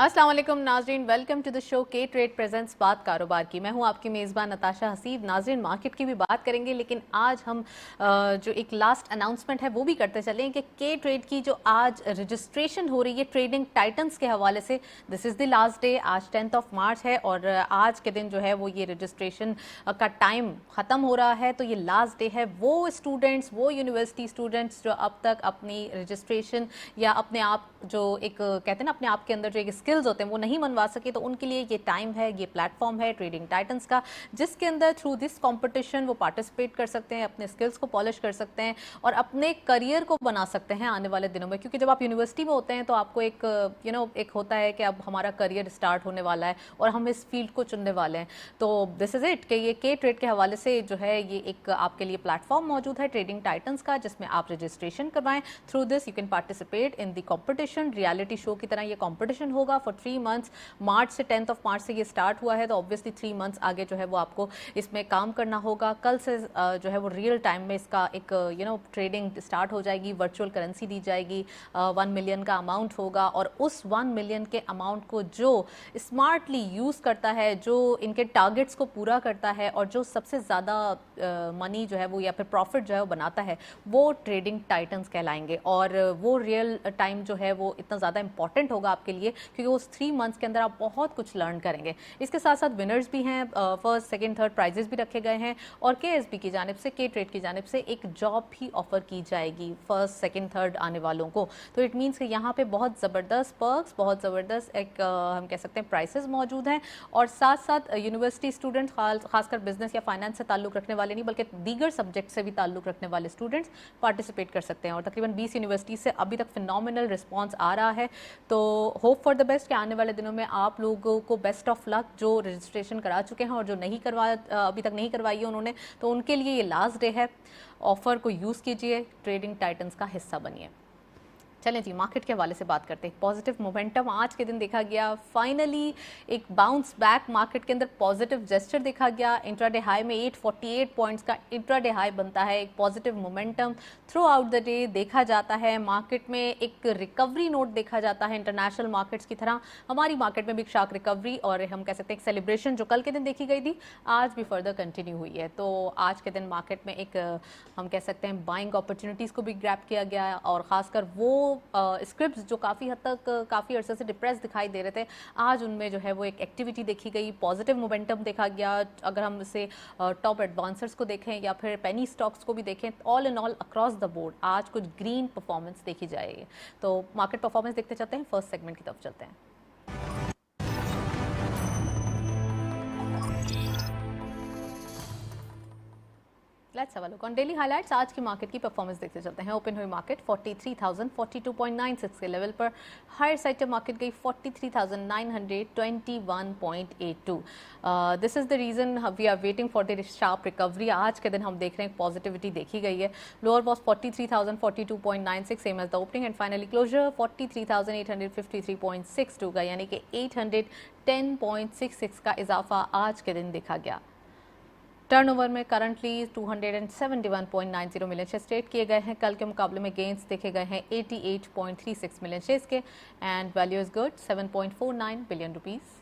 अस्सलाम वालेकुम नाजरीन, वेलकम टू द शो के ट्रेड प्रेजेंट्स बात कारोबार की। मैं हूं आपकी मेज़बान नताशा हसीब। नाजरीन, मार्केट की भी बात करेंगे, लेकिन आज हम जो एक लास्ट अनाउंसमेंट है वो भी करते चलें कि के ट्रेड की जो आज रजिस्ट्रेशन हो रही है ट्रेडिंग टाइटन्स के हवाले से, this is the last day. आज 10 मार्च है और आज के दिन जो है वो ये रजिस्ट्रेशन का टाइम ख़त्म हो रहा है। तो ये लास्ट डे है। वो स्टूडेंट्स, वो यूनिवर्सिटी स्टूडेंट्स जो अब तक अपनी रजिस्ट्रेशन या अपने आप जो एक कहते हैं ना अपने आप के अंदर जो एक स्किल्स होते हैं वो नहीं मनवा सके, तो उनके लिए ये टाइम है, ये प्लेटफॉर्म है ट्रेडिंग टाइटन्स का, जिसके अंदर थ्रू दिस कंपटीशन वो पार्टिसिपेट कर सकते हैं, अपने स्किल्स को पॉलिश कर सकते हैं और अपने करियर को बना सकते हैं आने वाले दिनों में। क्योंकि जब आप यूनिवर्सिटी में होते हैं तो आपको एक एक होता है कि अब हमारा करियर स्टार्ट होने वाला है और हम इस फील्ड को चुनने वाले हैं। तो दिस इज़ इट कि ये के ट्रेड के हवाले से जो है ये एक आपके लिए प्लेटफॉर्म मौजूद है ट्रेडिंग टाइटन्स का, जिसमें आप रजिस्ट्रेशन करवाएं। Through this you can participate in the competition. Reality show की तरह ये कॉम्पिटिशन होगा फॉर 3 मंथ्स। मार्च से 10 मार्च से ये स्टार्ट हुआ है, तो ऑब्वियसली 3 मंथ्स आगे जो है वो आपको इसमें काम करना होगा। कल से जो है वो रियल टाइम में इसका एक ट्रेडिंग स्टार्ट हो जाएगी। वर्चुअल करेंसी दी जाएगी, 1 मिलियन का अमाउंट होगा और उस 1 मिलियन के अमाउंट को जो स्मार्टली यूज़ करता है, जो इनके टारगेट्स को पूरा करता है और जो सबसे ज़्यादा मनी जो है वो या फिर प्रॉफिट जो है वो बनाता है, वो ट्रेडिंग टाइटन्स कहलाएंगे। और वो रियल टाइम जो है वो इतना ज़्यादा इंपॉर्टेंट होगा आपके लिए, क्योंकि उस 3 मंथ्स के अंदर आप बहुत कुछ लर्न करेंगे। इसके साथ साथ विनर्स भी हैं, फर्स्ट सेकंड थर्ड प्राइजेस भी रखे गए हैं और केएसबी की जानिब से, के ट्रेड की जानिब से एक जॉब भी ऑफर की जाएगी फर्स्ट सेकंड थर्ड आने वालों को। तो इट मीन्स कि यहाँ पे बहुत ज़बरदस्त पर्क्स, बहुत ज़बरदस्त एक हम कह सकते हैं प्राइसेस मौजूद हैं। और साथ साथ यूनिवर्सिटी स्टूडेंट, खासकर बिजनेस या फाइनेंस से ताल्लुक़ रखने वाले नहीं बल्कि दीगर सब्जेक्ट से भी ताल्लुक़ रखने वाले स्टूडेंट्स पार्टिसिपेट कर सकते हैं। और तकरीबन 20 यूनिवर्सिटी से अभी तक फिनोमिनल रिस्पॉन्स आ रहा है। तो होप फॉर द बेस्ट कि आने वाले दिनों में आप लोगों को बेस्ट ऑफ लक, जो रजिस्ट्रेशन करा चुके हैं और जो नहीं अभी तक नहीं करवाई है उन्होंने, तो उनके लिए ये लास्ट डे है। ऑफर को यूज़ कीजिए, ट्रेडिंग टाइटन्स का हिस्सा बनिए। चलें जी, मार्केट के हवाले से बात करते हैं। पॉजिटिव मोमेंटम आज के दिन देखा गया। फाइनली एक बाउंस बैक मार्केट के अंदर पॉजिटिव जेस्चर देखा गया। इंट्राडे हाई में 848 पॉइंट्स का इंट्राडे हाई बनता है। एक positive momentum through out the day देखा जाता है। मार्केट में एक रिकवरी नोट देखा जाता है इंटरनेशनल मार्केट्स की तरह। हमारी मार्केट में भी शार्क रिकवरी और हम कह सकते हैं एक सेलिब्रेशन जो कल के दिन देखी गई थी, आज भी फर्दर कंटिन्यू हुई है। तो आज के दिन मार्केट में एक हम कह सकते हैं बाइंग अपॉर्चुनिटीज़ को भी ग्रैब किया गया और ख़ासकर वो स्क्रिप्ट्स जो काफ़ी हद तक काफ़ी अर्से से डिप्रेस दिखाई दे रहे थे, आज उनमें जो है वो एक एक्टिविटी देखी गई, पॉजिटिव मोमेंटम देखा गया। अगर हम इसे टॉप एडवांसर्स को देखें या फिर पेनी स्टॉक्स को भी देखें, all in all across the board आज कुछ ग्रीन परफॉर्मेंस देखी जाएगी। तो मार्केट परफॉर्मेंस देखते चलते हैं, फर्स्ट सेगमेंट की तरफ चलते हैं। Let's have a look on daily highlights. आज की मार्केट की परफॉर्मेंस देखते चलते हैं। ओपन हुई मार्केट 43,042.96 के लेवल पर। हायर साइड पे मार्केट गई 43,921.82। This is the reason we are waiting for the sharp recovery. आज के दिन हम देख रहे हैं पॉजिटिविटी देखी गई है। Lower was 43,042.96 same as the opening and finally closure 43,853.62 का, यानी कि 810.66 का इजाफा आज के दिन देखा गया। टर्नओवर में करंटली 271.90 मिलियन शेयर्स ट्रेड किए गए हैं। कल के मुकाबले में गेंस देखे गए हैं 88.36 मिलियन शेयर्स के and value is good 7.49 billion rupees.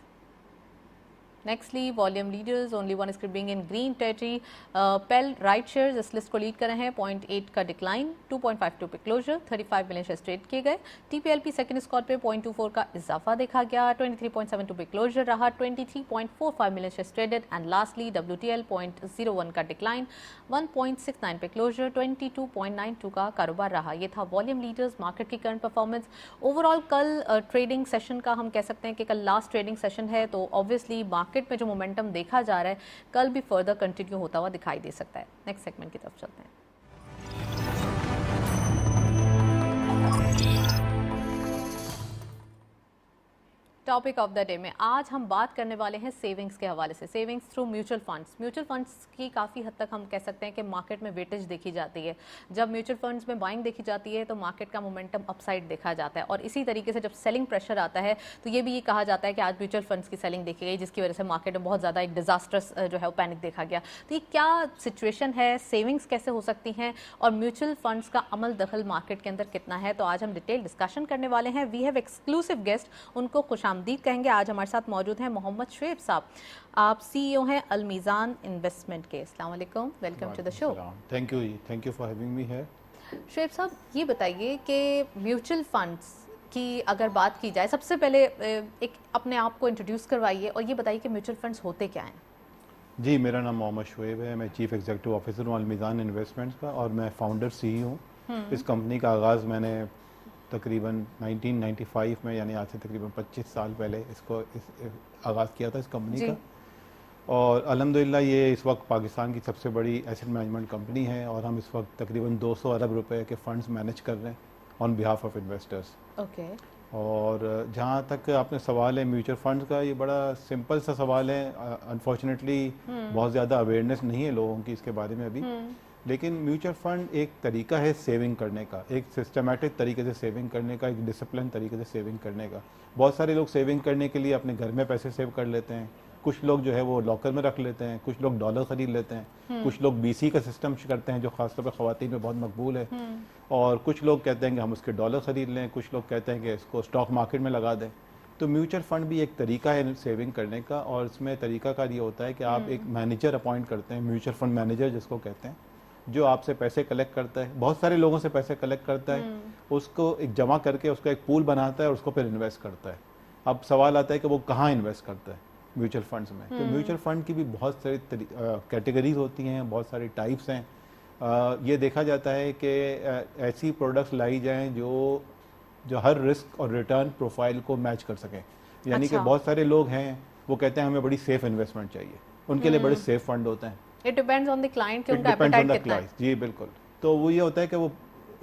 Nextly, volume leaders, only one is being in green territory. Pell right shares इस लिस्ट को लीड कर रहे हैं, 0.8 का डिक्लाइन, 2.52 पे क्लोजर, 35 मिलियन शेयर्स ट्रेड किए गए। TPLP सेकंड स्कॉर पे 0.24 का इजाफा देखा गया, 23.72 पे क्लोजर रहा, 23.45 million shares traded and lastly WTL 0.01 का डिक्लाइन, 1.69 पे क्लोजर, 22.92 का कारोबार रहा। ये था वॉल्यूम लीडर्स, मार्केट की करंट परफॉर्मेंस। ओवरऑल कल ट्रेडिंग सेशन का हम कह सकते हैं कि कल लास्ट ट्रेडिंग सेशन है, तो ऑब्वियसली मार्केट में जो मोमेंटम देखा जा रहा है कल भी फर्दर कंटिन्यू होता हुआ दिखाई दे सकता है। नेक्स्ट सेगमेंट की तरफ चलते हैं। टॉपिक ऑफ द डे में आज हम बात करने वाले हैं सेविंग्स के हवाले से। Savings through mutual funds. Mutual funds की काफ़ी हद तक हम कह सकते हैं कि मार्केट में वेटेज देखी जाती है। जब म्यूचुअल फंड्स में बाइंग देखी जाती है तो मार्केट का मोमेंटम अपसाइड देखा जाता है, और इसी तरीके से जब सेलिंग प्रेशर आता है तो ये भी ये कहा जाता है कि आज म्यूचुअल फंड्स की सेलिंग देखी गई, जिसकी वजह से मार्केट में बहुत ज़्यादा एक डिजास्टर्स जो है वो पैनिक देखा गया। तो ये क्या सिचुएशन है, सेविंग्स कैसे हो सकती हैं और म्यूचुअल फंड्स का अमल दखल मार्केट के अंदर कितना है, तो आज हम डिटेल डिस्कशन करने वाले हैं। वी हैव एक्सक्लूसिव गेस्ट, उनको खुश खुशामदीद कहेंगे। आज हमारे साथ मौजूद हैं मोहम्मद शुएब साहब, आप CEO हैं अलमीज़ान इन्वेस्टमेंट के। अस्सलाम वालेकुम, welcome to the show. Thank you ji, thank you for having me here. Shoaib sahab, ये बताइए कि म्यूचुअल फंड्स की अगर बात की जाए, सबसे पहले एक अपने आप को इंट्रोड्यूस करवाइए और ये बताइए कि म्यूचुअल फंड्स होते क्या हैं। जी, मेरा नाम मोहम्मद शुएब है, मैं चीफ एग्जीक्यूटिव ऑफिसर हूँ अलमीज़ान इन्वेस्टमेंट्स का और मैं फाउंडर CEO हूँ। इस कंपनी का आगाज़ मैंने तकरीबन 1995 में, यानी आज से तकरीबन 25 साल पहले आगाज़ किया था इस कंपनी का। और अल्हम्दुलिल्लाह ये इस वक्त पाकिस्तान की सबसे बड़ी एसेट मैनेजमेंट कंपनी है और हम इस वक्त तकरीबन 200 अरब रुपए के फंड्स मैनेज कर रहे हैं on behalf of investors. Okay. और जहाँ तक आपने सवाल है म्यूचुअल फंड्स का, ये बड़ा सिंपल सा सवाल है। अनफॉर्चुनेटली बहुत ज़्यादा अवेयरनेस नहीं है लोगों की इसके बारे में अभी। लेकिन म्यूचुअल फंड एक तरीका है सेविंग करने का, एक सिस्टमेटिक तरीके से सेविंग करने का, एक डिसिप्लिन तरीके से सेविंग करने का। बहुत सारे लोग सेविंग करने के लिए अपने घर में पैसे सेव कर लेते हैं, कुछ लोग जो है वो लॉकर में रख लेते हैं, कुछ लोग डॉलर खरीद लेते हैं, कुछ लोग BC का सिस्टम करते हैं जो खासतौर पर ख़वातीन में बहुत मकबूल है, और कुछ लोग कहते हैं कि हम उसके डॉलर ख़रीद लें, कुछ लोग कहते हैं कि इसको स्टॉक मार्केट में लगा दें। तो म्यूचुअल फंड भी एक तरीका है सेविंग करने का, और इसमें तरीकाकार ये होता है कि आप एक मैनेजर अपॉइंट करते हैं, म्यूचुअल फंड मैनेजर जिसको कहते हैं, जो आपसे पैसे कलेक्ट करता है, बहुत सारे लोगों से पैसे कलेक्ट करता है, उसको एक जमा करके उसका एक पूल बनाता है और उसको फिर इन्वेस्ट करता है। अब सवाल आता है कि वो कहाँ इन्वेस्ट करता है म्यूचुअल फंड्स में। तो म्यूचुअल फंड की भी बहुत सारी कैटेगरीज होती हैं, बहुत सारी टाइप्स हैं। ये देखा जाता है कि ऐसी प्रोडक्ट्स लाई जाएं जो हर रिस्क और रिटर्न प्रोफाइल को मैच कर सकें। यानी कि बहुत सारे लोग हैं वो कहते हैं हमें बड़ी सेफ इन्वेस्टमेंट चाहिए, उनके लिए बड़े सेफ फंड होते हैं। It depends on the client कि उनका एपेटाइट कितना है। जी बिल्कुल। तो वो ये होता है कि वो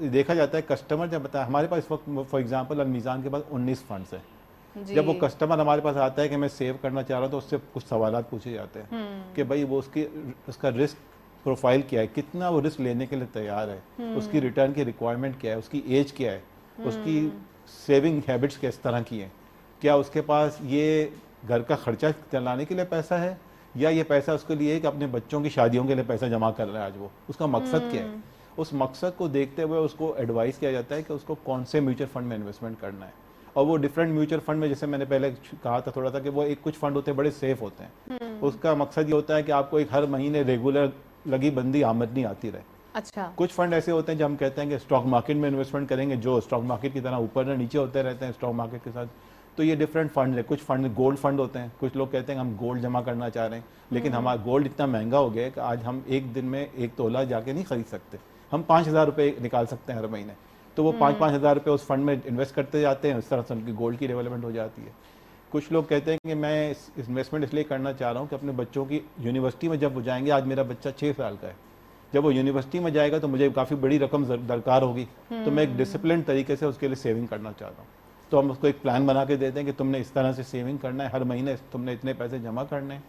देखा जाता है कस्टमर जब बताया, हमारे पास इस वक्त फॉर एग्जांपल अलमीज़ान के पास 19 फंड्स हैं। जब वो कस्टमर हमारे पास आता है कि मैं सेव करना चाह रहा हूँ, तो उससे कुछ सवाल पूछे जाते हैं कि भाई वो उसका रिस्क प्रोफाइल क्या है, कितना वो रिस्क लेने के लिए तैयार है, उसकी रिटर्न की रिक्वायरमेंट क्या है, उसकी एज क्या है, उसकी सेविंग हैबिट्स किस तरह की हैं, क्या उसके पास ये घर का खर्चा चलाने के लिए पैसा है, या ये पैसा उसके लिए कि अपने बच्चों की शादियों के लिए पैसा जमा कर रहा है आज वो, उसका मकसद क्या है। उस मकसद को देखते हुए उसको एडवाइस किया जाता है कि उसको कौन से म्यूचुअल फंड में इन्वेस्टमेंट करना है। और वो डिफरेंट म्यूचुअल फंड में, जैसे मैंने पहले कहा था थोड़ा सा, कि वो एक कुछ फंड होते हैं बड़े सेफ होते हैं। उसका मकसद ये होता है कि आपको एक हर महीने रेगुलर लगी बंदी आमदनी आती रहे। अच्छा। कुछ फंड ऐसे होते हैं जो हम कहते हैं कि स्टॉक मार्केट में इन्वेस्टमेंट करेंगे, जो स्टॉक मार्केट की तरह ऊपर और नीचे होते रहते हैं स्टॉक मार्केट के साथ। तो ये डिफरेंट फंड है। कुछ फंड गोल्ड फंड होते हैं, कुछ लोग कहते हैं हम गोल्ड जमा करना चाह रहे हैं, लेकिन हमारा गोल्ड इतना महंगा हो गया है कि आज हम एक दिन में 1 तोला जाके नहीं खरीद सकते, हम 5,000 रुपये निकाल सकते हैं हर महीने। तो वो 5-5 हज़ार रुपये उस फंड में इन्वेस्ट करते जाते हैं, उस तरह से उनकी गोल्ड की डेवलपमेंट हो जाती है। कुछ लोग कहते हैं कि मैं इन्वेस्टमेंट इसलिए करना चाह रहा हूँ कि अपने बच्चों की यूनिवर्सिटी में जब वो जाएंगे, आज मेरा बच्चा 6 साल का है, जब वो यूनिवर्सिटी में जाएगा तो मुझे काफ़ी बड़ी रकम दरकार होगी, तो मैं एक डिसिप्लिन तरीके से उसके लिए सेविंग करना चाहता हूँ। तो हम उसको एक प्लान बना के देते हैं कि तुमने इस तरह से सेविंग करना है, हर महीने तुमने इतने पैसे जमा करने हैं,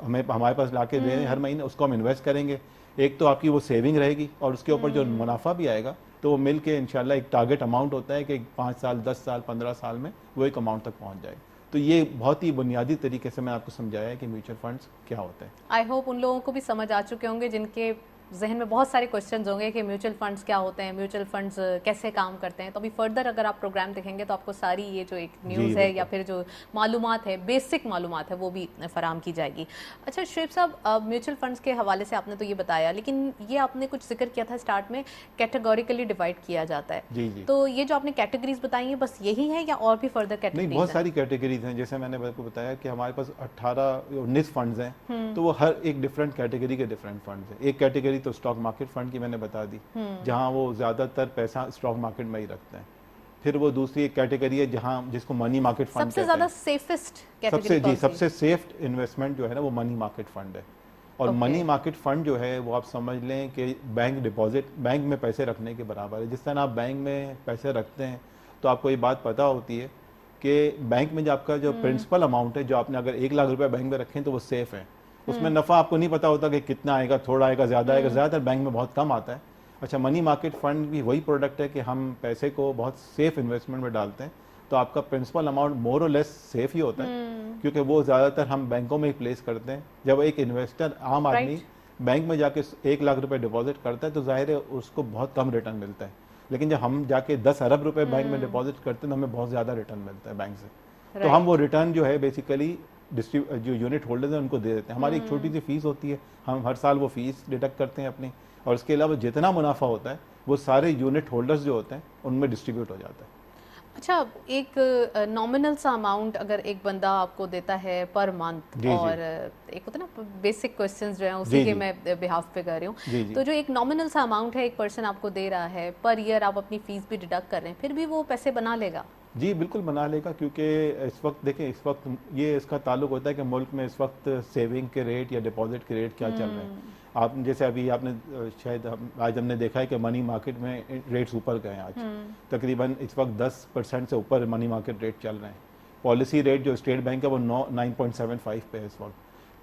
हमें हमारे पास ला के दे हर महीने, उसको हम इन्वेस्ट करेंगे। एक तो आपकी वो सेविंग रहेगी और उसके ऊपर जो मुनाफा भी आएगा तो वो मिल के इंशाल्लाह एक टारगेट अमाउंट होता है कि 5 साल, 10 साल, 15 साल में वो एक अमाउंट तक पहुंच जाए। तो ये बहुत ही बुनियादी तरीके से मैं आपको समझाया है कि म्यूचुअल फंड्स क्या होते हैं। आई होप उन लोगों को भी समझ आ चुके होंगे जिनके जहन में बहुत सारे क्वेश्चंस होंगे कि म्यूचुअल फंड्स क्या होते हैं, म्यूचुअल फंड्स कैसे काम करते हैं। तो अभी फर्दर अगर आप प्रोग्राम देखेंगे तो आपको सारी ये जो एक न्यूज़ है या फिर जो मालूमात है, बेसिक मालूमात है, वो भी फराम की जाएगी। अच्छा शुएब साहब, म्यूचुअल फंड्स के हवाले से आपने तो ये बताया, लेकिन ये आपने कुछ जिक्र किया था स्टार्ट में, कैटेगोरिकली डिवाइड किया जाता है। जी जी। तो ये जो आपने कैटेगरीज बताई है बस यही है या और भी फर्दर कैटेगरीज? नहीं, बहुत सारी कैटेगरीज हैं। जैसे मैंने आपको बताया कि हमारे पास 18-19 फंड्स हैं, तो वो हर एक डिफरेंट कैटेगरी के डिफरेंट फंड्स हैं। एक कैटेगरी तो स्टॉक मार्केट फंड की मैंने बता दी, जहां वो ज्यादातर पैसा स्टॉक मार्केट में ही रखते हैं। फिर वो दूसरी एक कैटेगरी है जहां जिसको मनी मार्केट फंड सबसे ज्यादा सेफेस्ट कैटेगरी, सबसे सेफ इन्वेस्टमेंट जो है ना वो मनी मार्केट फंड है। और मनी मार्केट फंड जो है वो आप समझ लें कि बैंक डिपॉजिट, बैंक में पैसे रखने के बराबर है। जिस तरह आप बैंक में पैसे रखते हैं तो आपको ये बात पता होती है कि बैंक में जो आपका जो प्रिंसिपल अमाउंट है, जो आपने अगर 1 लाख रुपए बैंक में रखें तो वो सेफ है, उसमें नफा आपको नहीं पता होता कि कितना आएगा, थोड़ा आएगा, ज्यादा आएगा, ज्यादातर बैंक में बहुत कम आता है। अच्छा, मनी मार्केट फंड भी वही प्रोडक्ट है कि हम पैसे को बहुत सेफ इन्वेस्टमेंट में डालते हैं, तो आपका प्रिंसिपल अमाउंट मोर और लेस सेफ ही होता है, क्योंकि वो ज्यादातर हम बैंकों में ही प्लेस करते हैं। जब एक इन्वेस्टर, आम आदमी बैंक में जाके 1 लाख रुपए डिपॉजिट करता है तो जाहिर है उसको बहुत कम रिटर्न मिलता है, लेकिन जब हम जाके 10 अरब रुपए बैंक में डिपॉजिट करते हैं तो हमें बहुत ज्यादा रिटर्न मिलता है बैंक से। तो हम वो रिटर्न जो है बेसिकली जो यूनिट होल्डर्स हैं उनको दे देते हैं। हमारी एक छोटी सी फीस होती है, हम हर साल वो फीस डिडक्ट करते हैं अपनी, और इसके अलावा जितना मुनाफा होता है वो सारे यूनिट होल्डर्स जो होते हैं उनमें डिस्ट्रीब्यूट हो जाता है। अच्छा, एक नॉमिनल सा अमाउंट अगर एक बंदा आपको देता है पर मंथ, जी, और एक होता है ना बेसिक क्वेश्चंस जो हैं उसी जी, के जी। मैं बिहाफ पे कर रही हूँ, जी, जी। तो जो एक नॉमिनल सा अमाउंट है एक पर्सन आपको दे रहा है पर ईयर, आप अपनी फीस भी डिडक्ट कर रहे हैं, फिर भी वो पैसे बना लेगा? जी बिल्कुल बना लेगा, क्योंकि इस वक्त देखें, इस वक्त ये इसका ताल्लुक होता है कि मुल्क में इस वक्त सेविंग के रेट या डिपॉजिट के रेट क्या चल रहे हैं। आप जैसे अभी आपने शायद आज हमने देखा है कि मनी मार्केट में रेट्स ऊपर गए हैं आज, तकरीबन इस वक्त 10% से ऊपर मनी मार्केट रेट चल रहे हैं। पॉलिसी रेट जो स्टेट बैंक है वो 9.75 पे है इस वक्त।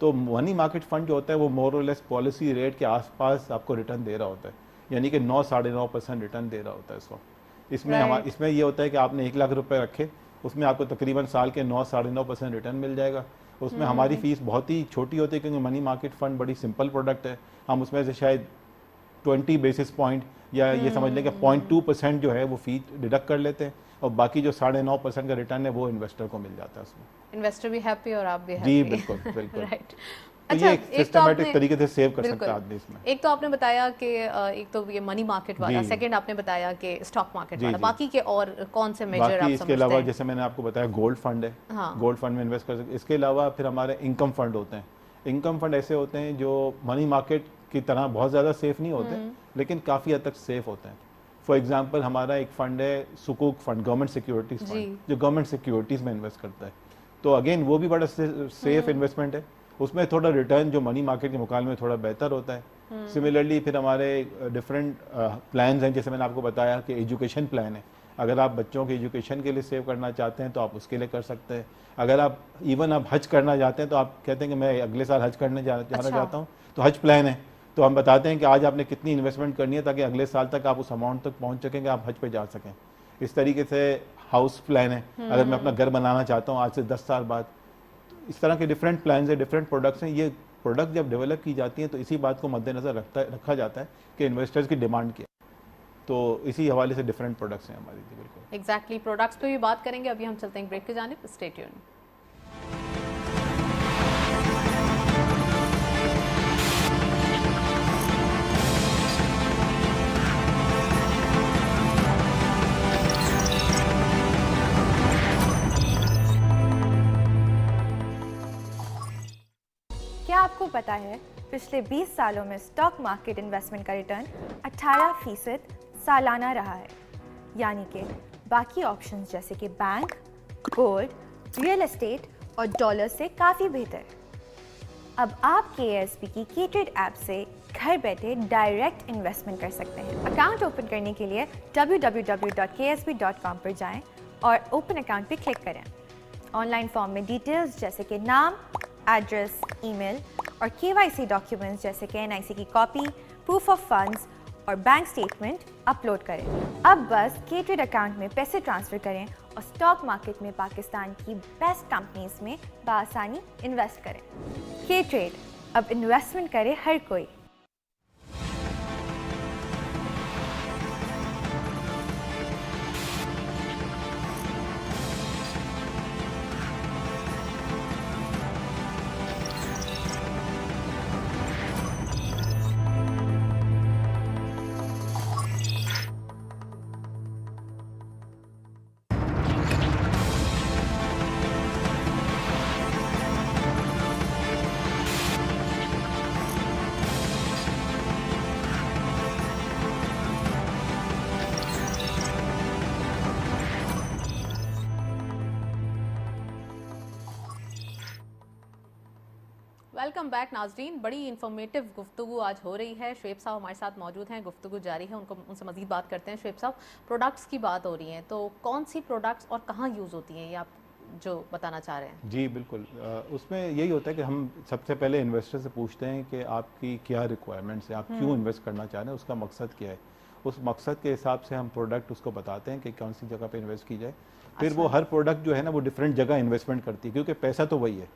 तो मनी मार्केट फंड जो होता है वो मोर और लेस पॉलिसी रेट के आसपास आपको रिटर्न दे रहा होता है, यानी कि 9-9.5% रिटर्न दे रहा होता है इस वक्त। Right. इसमें ये होता है कि आपने 1 लाख रुपए रखे, उसमें आपको तकरीबन साल के 9-9.5% रिटर्न मिल जाएगा। उसमें हमारी फीस बहुत ही छोटी होती है, क्योंकि मनी मार्केट फंड बड़ी सिंपल प्रोडक्ट है। हम उसमें से शायद 20 बेसिस पॉइंट या ये समझ लें कि 0.2% जो है वो फी डिडक्ट कर लेते हैं, और बाकी जो 9.5% का रिटर्न है वो इन्वेस्टर को मिल जाता है उसमें। इन्वेस्टर भी हैप्पी और आप भी जी हैप्पी। बिल्कुल बिल्कुल। राइट। तो अच्छा, ये एक एक तो सिस्टमेटिक आपने तरीके से सेव कर बिल्कुल, सकता है आदमी इसमें। एक तो आपने बताया कि एक तो ये मनी मार्केट वाला, जी। सेकंड आपने बताया कि स्टॉक मार्केट जी, वाला, जी। बाकी के और कौन से मेजर आप बाकी इसके समझते अलावा हैं? जैसे मैंने आपको बताया गोल्ड फंड है, हाँ। गोल्ड फंड में इन्वेस्ट कर सकते। इसके अलावा फिर हमारे इनकम फंड होते हैं। इनकम फंड ऐसे होते हैं जो मनी मार्केट की तरह बहुत ज़्यादा सेफ नहीं होते, लेकिन काफ़ी हद तक सेफ होते हैं। फॉर एग्जांपल हमारा एक फंड है सुकूक फंड, गवर्नमेंट सिक्योरिटीज़ जी। फंड, जो गवर्नमेंट सिक्योरिटीज़ में इन्वेस्ट करता है। तो अगेन वो भी बड़ा सेफ इन्वेस्टमेंट है, उसमें थोड़ा रिटर्न जो मनी मार्केट के मुकाबले में थोड़ा बेहतर होता है। सिमिलरली फिर हमारे डिफरेंट प्लान्स हैं, जैसे मैंने आपको बताया कि एजुकेशन प्लान है। अगर आप बच्चों के एजुकेशन के लिए सेव करना चाहते हैं तो आप उसके लिए कर सकते हैं। अगर आप इवन आप हज करना चाहते हैं, तो आप कहते हैं कि मैं अगले साल हज करने जाना अच्छा। चाहता हूँ, तो हज प्लान है। तो हम बताते हैं कि आज आपने कितनी इन्वेस्टमेंट करनी है ताकि अगले साल तक आप उस अमाउंट तक पहुँच सकें कि आप हज पे जा सकें। इस तरीके से हाउस प्लान है, अगर मैं अपना घर बनाना चाहता हूँ आज से 10 साल बाद। इस तरह के डिफरेंट प्लान्स है, डिफरेंट प्रोडक्ट्स हैं। ये प्रोडक्ट जब डेवलप की जाती हैं तो इसी बात को मद्देनजर रखा जाता है कि इन्वेस्टर्स की डिमांड क्या है। तो इसी हवाले से डिफरेंट प्रोडक्ट्स हैं हमारी। जी बिल्कुल। एग्जैक्टली, प्रोडक्ट्स पे भी बात करेंगे। अभी हम चलते हैं ब्रेक की जानिब, स्टे ट्यून्ड। क्या आपको पता है पिछले 20 सालों में स्टॉक मार्केट इन्वेस्टमेंट का रिटर्न 18% सालाना रहा है, यानी कि बाकी ऑप्शंस जैसे कि बैंक, गोल्ड, रियल एस्टेट और डॉलर से काफ़ी बेहतर। अब आप KSB की K-Trade ऐप से घर बैठे डायरेक्ट इन्वेस्टमेंट कर सकते हैं। अकाउंट ओपन करने के लिए www.ksb.com पर जाएं और ओपन अकाउंट पर क्लिक करें। ऑनलाइन फॉर्म में डिटेल्स जैसे कि नाम, एड्रेस, ईमेल और KYC डॉक्यूमेंट्स जैसे कि NIC की कॉपी, प्रूफ ऑफ फंड्स और बैंक स्टेटमेंट अपलोड करें। अब बस K-Trade अकाउंट में पैसे ट्रांसफ़र करें और स्टॉक मार्केट में पाकिस्तान की बेस्ट कंपनीज में बआसानी इन्वेस्ट करें। K-Trade, अब इन्वेस्टमेंट करे हर कोई। वेलकम बैक नाजरीन। बड़ी इन्फॉर्मेटिव गुफ्तगू आज हो रही है। शुएब साहब हमारे साथ मौजूद हैं, गुफ्तगू जारी है, उनसे मजीद बात करते हैं। शुएब साहब, प्रोडक्ट्स की बात हो रही है, तो कौन सी प्रोडक्ट्स और कहाँ यूज़ होती हैं, ये आप जो बताना चाह रहे हैं? जी बिल्कुल। उसमें यही होता है कि हम सबसे पहले इन्वेस्टर से पूछते हैं कि आपकी क्या रिक्वायरमेंट्स है, आप क्यों इन्वेस्ट करना चाह रहे हैं, उसका मकसद क्या है। उस मकसद के हिसाब से हम प्रोडक्ट उसको बताते हैं कि कौन सी जगह पे इन्वेस्ट की जाए। फिर वो हर प्रोडक्ट जो है ना वो डिफरेंट जगह इन्वेस्टमेंट करती है, क्योंकि पैसा तो वही है।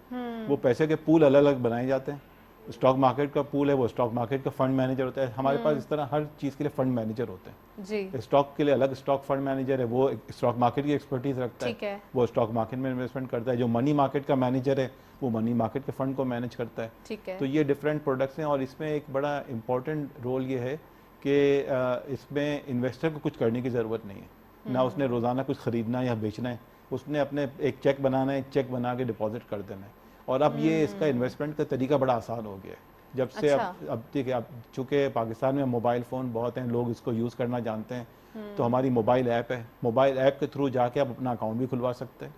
वो पैसे के पूल अलग अलग बनाए जाते हैं, स्टॉक मार्केट का पूल है वो स्टॉक मार्केट का फंड मैनेजर होता है, हमारे पास इस तरह हर चीज़ के लिए फंड मैनेजर होते हैं। जी, स्टॉक के लिए अलग स्टॉक फंड मैनेजर है, वो स्टॉक मार्केट की एक्सपर्टीज रखता ठीक है, वो स्टॉक मार्केट में इन्वेस्टमेंट करता है। जो मनी मार्केट का मैनेजर है वो मनी मार्केट के फंड को मैनेज करता है। ठीक है। तो ये डिफरेंट प्रोडक्ट्स हैं और इसमें एक बड़ा इंपॉर्टेंट रोल ये है कि इसमें इन्वेस्टर को कुछ करने की ज़रूरत नहीं है, ना उसने रोज़ाना कुछ ख़रीदना या बेचना है, उसने अपने एक चेक बनाना है, चेक बना के डिपॉजिट कर देना है। और अब ये इसका इन्वेस्टमेंट का तरीका बड़ा आसान हो गया है जब से अच्छा। अब देखिए, अब चूँकि पाकिस्तान में मोबाइल फ़ोन बहुत हैं, लोग इसको यूज़ करना जानते हैं, तो हमारी मोबाइल ऐप है, मोबाइल ऐप के थ्रू जाके आप अपना अकाउंट भी खुलवा सकते हैं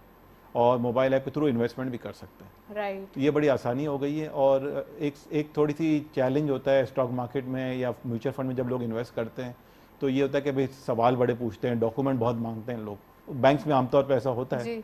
और मोबाइल ऐप के थ्रू इन्वेस्टमेंट भी कर सकते हैं। राइट, तो ये बड़ी आसानी हो गई है। और एक थोड़ी सी चैलेंज होता है स्टॉक मार्केट में या म्यूचुअल फंड में जब लोग इन्वेस्ट करते हैं, तो ये होता है कि भाई सवाल बड़े पूछते हैं, डॉक्यूमेंट बहुत मांगते हैं लोग, बैंक्स में आमतौर पर ऐसा होता है। जी,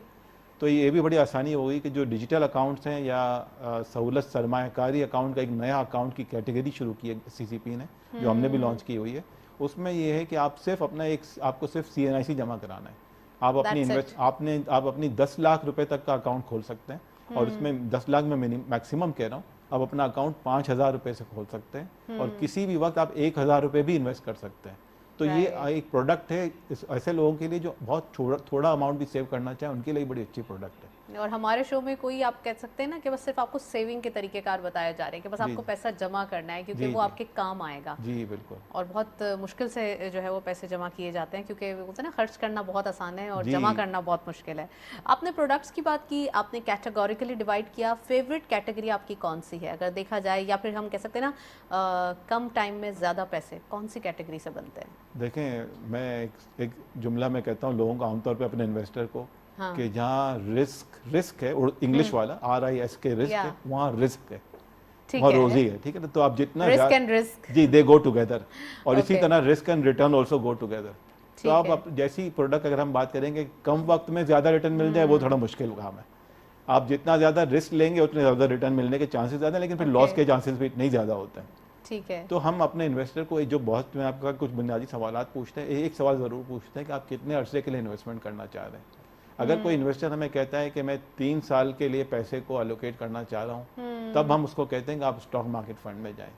तो ये भी बड़ी आसानी हो गई कि जो डिजिटल अकाउंट्स हैं या सहूलत सरमायाकारी अकाउंट का एक नया अकाउंट की कैटेगरी शुरू की है सीसीपी ने, जो हमने भी लॉन्च की हुई है। उसमें ये है कि आप सिर्फ अपना आपको सिर्फ CNIC जमा कराना है। आप अपनी That's आप अपनी 10 लाख रुपए तक का अकाउंट खोल सकते हैं और उसमें 10 लाख में मैक्सिमम कह रहा हूँ, आप अपना अकाउंट 5,000 रुपए से खोल सकते हैं और किसी भी वक्त आप 1,000 रुपए भी इन्वेस्ट कर सकते हैं। तो ये एक प्रोडक्ट है ऐसे लोगों के लिए जो बहुत थोड़ा अमाउंट भी सेव करना चाहें, उनके लिए बड़ी अच्छी प्रोडक्ट है। और हमारे शो में कोई आप कह सकते हैं ना कि बस सिर्फ आपको सेविंग के तरीकेकार बताए जा रहे हैं कि बस आपको पैसा जमा करना है क्योंकि वो आपके काम आएगा। जी बिल्कुल। और बहुत मुश्किल से जो है वो पैसे जमा किए जाते हैं क्योंकि वो होता है ना, खर्च करना बहुत आसान है और जमा करना बहुत मुश्किल है। आपने प्रोडक्ट्स की बात की, आपने कैटेगोरिकली डिवाइड किया, फेवरेट कैटेगरी आपकी कौन सी है अगर देखा जाए, या फिर हम कह सकते हैं ना कम टाइम में ज़्यादा पैसे कौन सी कैटेगरी से बनते हैं? देखें, मैं एक जुमला में कहता हूँ लोगों को, आमतौर पे अपने इन्वेस्टर को, हाँ। कि जहाँ रिस्क है, इंग्लिश वाला RISK रिस्क है, वहाँ रिस्क है, ठीक वहाँ है, रोजी है, ठीक है ना। तो आप जितना risk and risk, ji they go together, और इसी Okay. तरह risk and return also go together. ठीक तो आप है। जैसी प्रोडक्ट अगर हम बात करेंगे कम वक्त में ज़्यादा रिटर्न मिल जाए, वो थोड़ा मुश्किल काम है। आप जितना ज़्यादा रिस्क लेंगे उतने ज़्यादा रिटर्न मिलने के चांसेस ज़्यादा, लेकिन फिर लॉस के चांसेस भी नहीं ज़्यादा होते हैं। ठीक है, तो हम अपने इन्वेस्टर को जो बहुत, मैं आपका कुछ बुनियादी सवालात पूछते हैं, एक सवाल ज़रूर पूछते हैं कि आप कितने अरसे के लिए इन्वेस्टमेंट करना चाह रहे हैं। अगर कोई इन्वेस्टर हमें कहता है कि मैं 3 साल के लिए पैसे को एलोकेट करना चाह रहा हूँ, तब हम उसको कहते हैं कि आप स्टॉक मार्केट फंड में जाएं,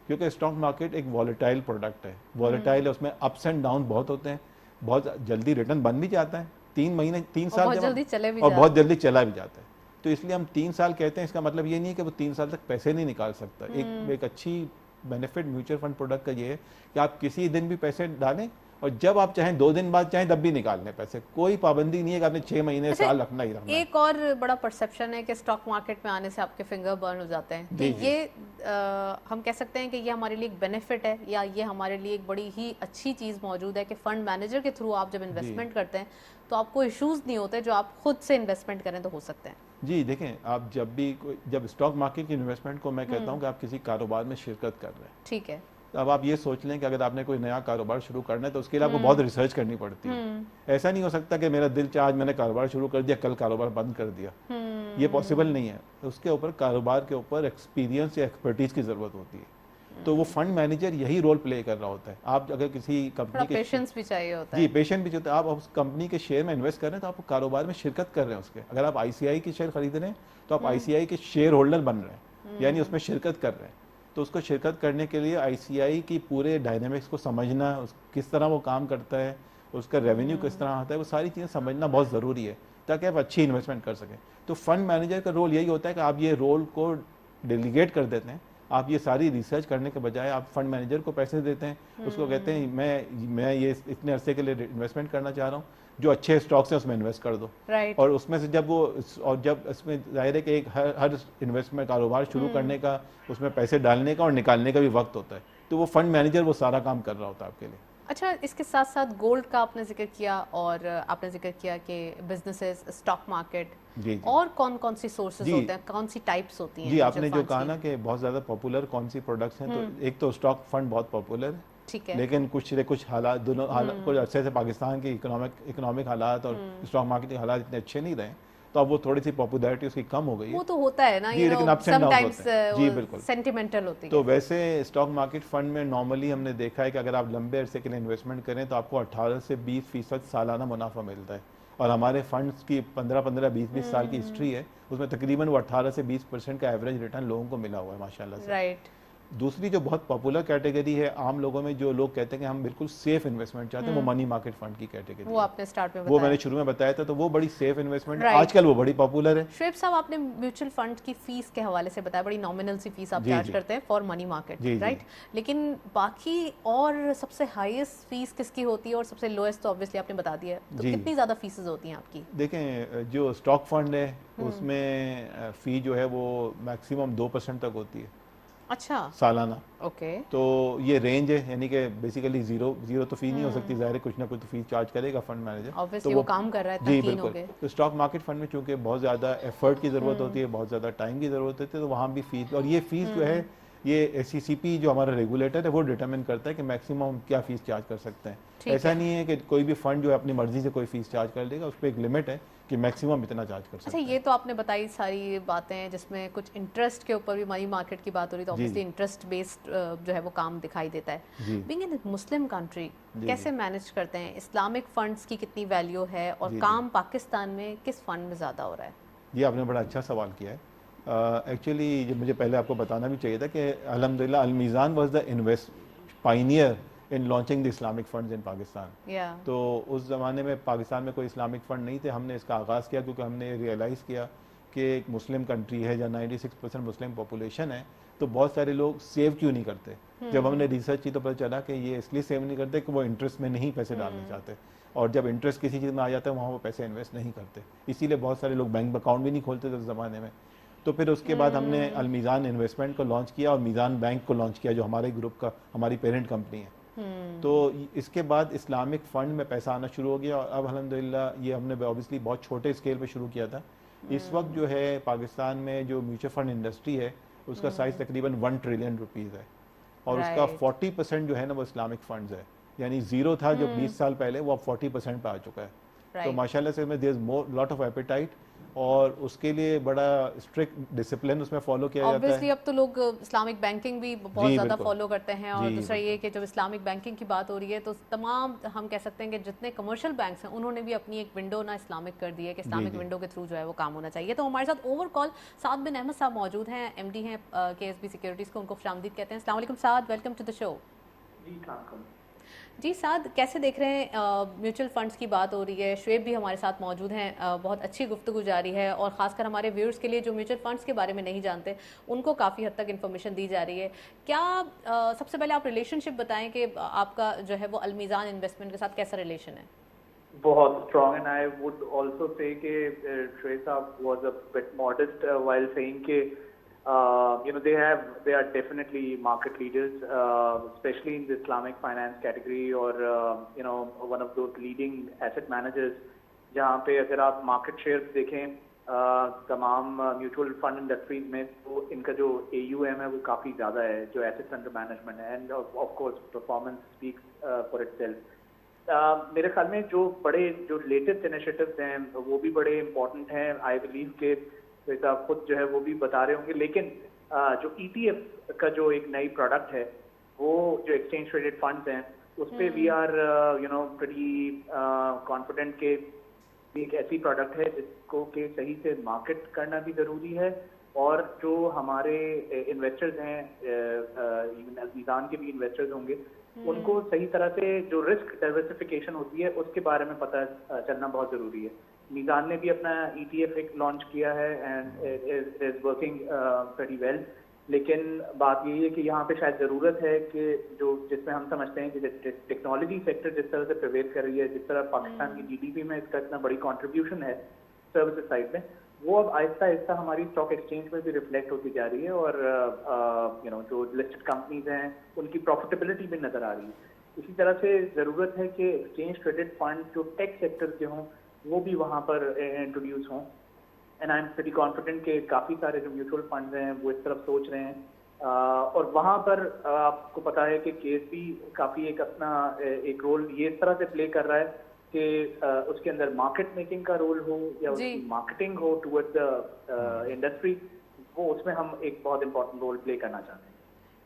क्योंकि स्टॉक मार्केट एक वॉलेटाइल प्रोडक्ट है, वॉलेटाइल है, उसमें अप्स एंड डाउन बहुत होते हैं, बहुत जल्दी रिटर्न बन भी जाता है, 3 साल बहुत जल्दी चले भी और बहुत जाते हैं। जल्दी चला भी जाता है। तो इसलिए हम 3 साल कहते हैं, इसका मतलब ये नहीं है कि वो 3 साल तक पैसे नहीं निकाल सकता। एक अच्छी बेनिफिट म्यूचुअल फंड प्रोडक्ट का ये है कि आप किसी दिन भी पैसे डालें और जब आप चाहें 2 दिन बाद चाहें तब भी निकाल लें पैसे, कोई पाबंदी नहीं है कि आपने 6 महीने साल रखना ही रखना है। एक और बड़ा परसेप्शन है कि स्टॉक मार्केट में आने से आपके फिंगर बर्न हो जाते हैं, तो जी, जी। ये हम कह सकते हैं कि ये हमारे लिए एक बेनिफिट है या ये हमारे लिए एक बड़ी ही अच्छी चीज़ मौजूद है कि फंड मैनेजर के थ्रू आप जब इन्वेस्टमेंट करते हैं तो आपको इश्यूज नहीं होते, जो आप खुद से इन्वेस्टमेंट करें तो हो सकते हैं। जी देखें, आप जब स्टॉक मार्केट की इन्वेस्टमेंट को मैं कहता हूँ कि आप किसी कारोबार में शिरकत कर रहे हैं, ठीक है, अब आप ये सोच लें कि अगर आपने कोई नया कारोबार शुरू करना है तो उसके लिए आपको बहुत रिसर्च करनी पड़ती है। ऐसा नहीं हो सकता कि मेरा दिल चाहा आज मैंने कारोबार शुरू कर दिया, कल कारोबार बंद कर दिया, ये पॉसिबल नहीं है। उसके ऊपर, कारोबार के ऊपर एक्सपीरियंस या एक्सपर्टीज की ज़रूरत होती है। तो वो फंड मैनेजर यही रोल प्ले कर रहा होता है। आप अगर किसी थोड़ा कंपनी के पेशेंस भी चाहिए होता जी है। पेशेंट भी होता है, आप उस कंपनी के शेयर में इन्वेस्ट कर रहे हैं तो आप कारोबार में शिरकत कर रहे हैं उसके। अगर आप ICI के शेयर खरीद रहे हैं तो आप ICI के शेयर होल्डर बन रहे हैं, यानी उसमें शिरकत कर रहे हैं। तो उसको शिरकत करने के लिए ICI की पूरे डायनेमिक्स को समझना, किस तरह वो काम करता है, उसका रेवेन्यू किस तरह आता है, वो सारी चीज़ें समझना बहुत ज़रूरी है ताकि आप अच्छी इन्वेस्टमेंट कर सकें। तो फंड मैनेजर का रोल यही होता है कि आप ये रोल को डेलीगेट कर देते हैं। आप ये सारी रिसर्च करने के बजाय आप फंड मैनेजर को पैसे देते हैं, उसको कहते हैं मैं ये इतने अरसे के लिए इन्वेस्टमेंट करना चाह रहा हूँ, जो अच्छे स्टॉक्स हैं उसमें इन्वेस्ट कर दो। राइट, और उसमें से जब इसमें जाहिर है कि एक हर इन्वेस्टमेंट कारोबार शुरू करने का, उसमें पैसे डालने का और निकालने का भी वक्त होता है, तो वो फंड मैनेजर वो सारा काम कर रहा होता है आपके लिए। अच्छा, इसके साथ साथ गोल्ड का आपने जिक्र किया और आपने जिक्र किया कि बिजनेसेस, स्टॉक मार्केट, जी और कौन कौन सी सोर्सेज जी। होते हैं, कौन सी टाइप्स होती हैं? जी, आपने जो म्यूचुअल कहा फंड्स ना कि बहुत ज़्यादा पॉपुलर कौन सी प्रोडक्ट्स हैं, तो एक तो स्टॉक फंड बहुत पॉपुलर है, की? ठीक है, लेकिन कुछ हालात, दोनों हालात कुछ अर्से से पाकिस्तान के इकोनॉमिक हालात और स्टॉक मार्केट के हालात इतने अच्छे नहीं रहे, तो अब वो थोड़ी सी पॉपुलैरिटी उसकी कम हो गई है। वो तो होता है ना, जी, लेकिन ups and downs समटाइम्स होते हैं। जी, बिल्कुल। सेंटिमेंटल होती तो है। वैसे स्टॉक मार्केट फंड में नॉर्मली हमने देखा है कि अगर आप लंबे अरसे के लिए इन्वेस्टमेंट करें तो आपको 18 से 20% सालाना मुनाफा मिलता है। और हमारे फंड्स की 15-20 साल की हिस्ट्री है, उसमें तकरीबन वो 18 से 20% का एवरेज रिटर्न लोगों को मिला हुआ है माशाल्लाह से। राइट। दूसरी जो बहुत पॉपुलर कैटेगरी है आम लोगों में, जो लोग कहते हैं कि हम बिल्कुल सेफ इन्वेस्टमेंट चाहते हैं, वो मनी मार्केट फंड की कैटेगरी वो है। आपने स्टार्ट में वो मैंने बताया। शुरू में बताया था, तो वो बड़ी सेफ इन्वेस्टमेंट है, Right. आजकल वो बड़ी पॉपुलर है। शुएब साहब, आपने म्यूचुअल फंड की फीस के हवाले से बताया, बड़ी नॉमिनल सी फीस आप जी, चार्ज जी। करते हैं for money market, ji, ji. Right? लेकिन बाकी और सबसे हाईएस्ट फीस किसकी होती है और सबसे लोएस्ट तो ऑब्वियसली आपने बता दिया है, तो जी। कितनी ज़्यादा फीसेस होती हैं आपकी? देखें, जो स्टॉक फंड है उसमें फ़ी जो है वो मैक्सिमम 2% तक होती है अच्छा, सालाना। ओके। तो ये रेंज है, यानी कि बेसिकली जीरो तो फ़ी नहीं हो सकती, ज़ाहिर है कुछ ना कुछ तो फ़ी चार्ज करेगा फंड मैनेजर। ऑब्वियसली तो वो काम कर रहा है, जी तकीन हो बिल्कुल। गए। तो स्टॉक मार्केट फंड में चूंकि बहुत ज़्यादा एफर्ट की ज़रूरत होती है, बहुत ज़्यादा टाइम की ज़रूरत होती है, तो वहाँ भी फ़ीस, और ये फ़ीस जो है ये SECP जो हमारा रेगुलेटर है वो डिटरमिन करता है कि मैक्सिमम हम क्या फ़ीस चार्ज कर सकते हैं। ठीक ऐसा है। नहीं है कि कोई भी फंड जो है अपनी मर्जी से कोई फ़ीस चार्ज कर देगा, उस पर एक लिमिट है कि मैक्सिमम इतना चार्ज कर सकते अच्छा, हैं। ये तो आपने बताई सारी बातें, जिसमें कुछ इंटरेस्ट के ऊपर भी मनी मार्केट की बात हो रही, तो जी, ऑब्वियसली जी। इंटरेस्ट बेस्ड जो है वो काम दिखाई देता है। जी। बीइंग इन मुस्लिम कंट्री जी, कैसे जी। मैनेज करते हैं? इस्लामिक फंड्स की कितनी वैल्यू है और जी, जी। काम पाकिस्तान में किस फंड में ज़्यादा हो रहा है? ये आपने बड़ा अच्छा सवाल किया है। एक्चुअली जो मुझे पहले आपको बताना भी चाहिए था कि अल्हम्दुलिल्लाह Al Meezan was the invest pioneer in launching the Islamic funds in Pakistan. या तो उस ज़माने में पाकिस्तान में कोई इस्लामिक फ़ंड नहीं थे, हमने इसका आगाज़ किया क्योंकि हमने रियलाइज़ किया कि एक मुस्लिम कंट्री है जहाँ 96% मुस्लिम पॉपुलेशन है, तो बहुत सारे लोग सेव क्यों नहीं करते। जब हमने रिसर्च की तो पता चला कि ये इसलिए सेव नहीं करते कि वो इंटरेस्ट में नहीं पैसे डालना चाहते, और जब इंटरेस्ट किसी चीज़ में आ जाता है वहाँ वो पैसे इन्वेस्ट नहीं करते, इसीलिए बहुत सारे लोग बैंक अकाउंट भी नहीं खोलते थे उस ज़माने में। तो फिर उसके बाद हमने अल-मीज़ान इन्वेस्टमेंट को लॉन्च किया और मीज़ान बैंक को लॉन्च किया, जो हमारे ग्रुप का, हमारी पेरेंट कंपनी है। तो इसके बाद इस्लामिक फ़ंड में पैसा आना शुरू हो गया, और अब अल्हम्दुलिल्लाह ये हमने ऑब्वियसली बहुत छोटे स्केल पे शुरू किया था। इस वक्त जो है पाकिस्तान में जो म्यूचुअल फंड इंडस्ट्री है उसका साइज़ तकरीबन 1 ट्रिलियन रुपीज़ है, और उसका Right. 40% जो है ना वो इस्लामिक फंड्स है, यानी ज़ीरो था जो 20 साल पहले, वो अब 40% पे आ चुका है। तो राइट। माशाल्लाह से there is more lot of appetite, और उसके लिए बड़ा स्ट्रिक्ट डिसिप्लिन उसमें फॉलो किया जाता ऑब्वियसली है। अब तो लोग इस्लामिक बैंकिंग भी बहुत जी, ज़्यादा बिल्कुल। फॉलो करते हैं, और जी, दूसरा ये बिल्कुल। कि जब इस्लामिक बैंकिंग की बात हो रही है तो तमाम, हम कह सकते हैं कि जितने कमर्शियल बैंक्स हैं उन्होंने भी अपनी एक विंडो ना इस्लामिक कर दी है कि इस्लामिक जी। विंडो के थ्रू जो है वो काम होना चाहिए। तो हमारे साथ ओवर कॉल साद बिन अहमद साहब मौजूद हैं, MD हैं KSB सिक्योरिटीज़ को, उनको खुशामदीद कहते हैं। अस्सलाम वालेकुम साद, वेलकम टू द शो। जी साद, कैसे देख रहे हैं? म्यूचुअल फंड्स की बात हो रही है, शुएब भी हमारे साथ मौजूद हैं, बहुत अच्छी गुफ्तगू जारी है, और ख़ासकर हमारे व्यूअर्स के लिए जो म्यूचुअल फंड्स के बारे में नहीं जानते उनको काफ़ी हद तक इन्फॉर्मेशन दी जा रही है। क्या सबसे पहले आप रिलेशनशिप बताएं कि आपका जो है वो अल-मीज़ान इन्वेस्टमेंट के साथ कैसा रिलेशन है? बहुत strong, and I would also say कि Shrey साहब was a bit modest while saying कि they are definitely market leaders, especially in the Islamic finance category, or one of those leading asset managers जहाँ पे अगर आप market share देखें तमाम mutual fund industries में, तो इनका जो AUM है वो काफ़ी ज़्यादा है, जो एसेट्स अंडर मैनेजमेंट है, end of course performance speaks for itself. मेरे ख्याल में जो लेटेस्ट इनिशिएटिव्स हैं वो भी बड़े इंपॉर्टेंट हैं। आई बिलीव के जैसा आप खुद जो है वो भी बता रहे होंगे, लेकिन जो ETF का जो एक नई प्रोडक्ट है, वो जो एक्सचेंज ट्रेडेड फंड्स हैं, उस पे वी आर प्रीटी कॉन्फिडेंट के एक ऐसी प्रोडक्ट है जिसको के सही से मार्केट करना भी ज़रूरी है, और जो हमारे इन्वेस्टर्स हैं, मीज़ान के भी इन्वेस्टर्स होंगे, उनको सही तरह से जो रिस्क डाइवर्सिफिकेशन होती है उसके बारे में पता चलना बहुत ज़रूरी है। मीज़ान ने भी अपना ETF एक लॉन्च किया है, and it is working very well, लेकिन बात यही है कि यहाँ पे शायद ज़रूरत है कि जिसमें हम समझते हैं कि टेक्नोलॉजी सेक्टर जिस तरह से प्रिवेल कर रही है, जिस तरह पाकिस्तान की GDP में इसका इतना बड़ी कंट्रीब्यूशन है सर्विसेज साइड में, वो अब आहिस्ता आहिस्ता हमारी स्टॉक एक्सचेंज में भी रिफ्लेक्ट होती जा रही है, और जो लिस्टेड कंपनीज हैं उनकी प्रॉफिटेबिलिटी भी नज़र आ रही है। इसी तरह से ज़रूरत है कि एक्सचेंज ट्रेडेड फंड जो टेक सेक्टर के हों वो भी वहाँ पर इंट्रोड्यूस हों, and I am pretty confident कि काफ़ी सारे जो म्यूचुअल फंड्स हैं वो इस तरफ सोच रहे हैं, और वहाँ पर आपको पता है कि KSB काफ़ी एक अपना एक रोल ये इस तरह से प्ले कर रहा है कि उसके अंदर मार्केट मेकिंग का रोल हो या उसकी मार्केटिंग हो टुवर्ड्स द इंडस्ट्री, वो उसमें हम एक बहुत इंपॉर्टेंट रोल प्ले करना चाहते हैं।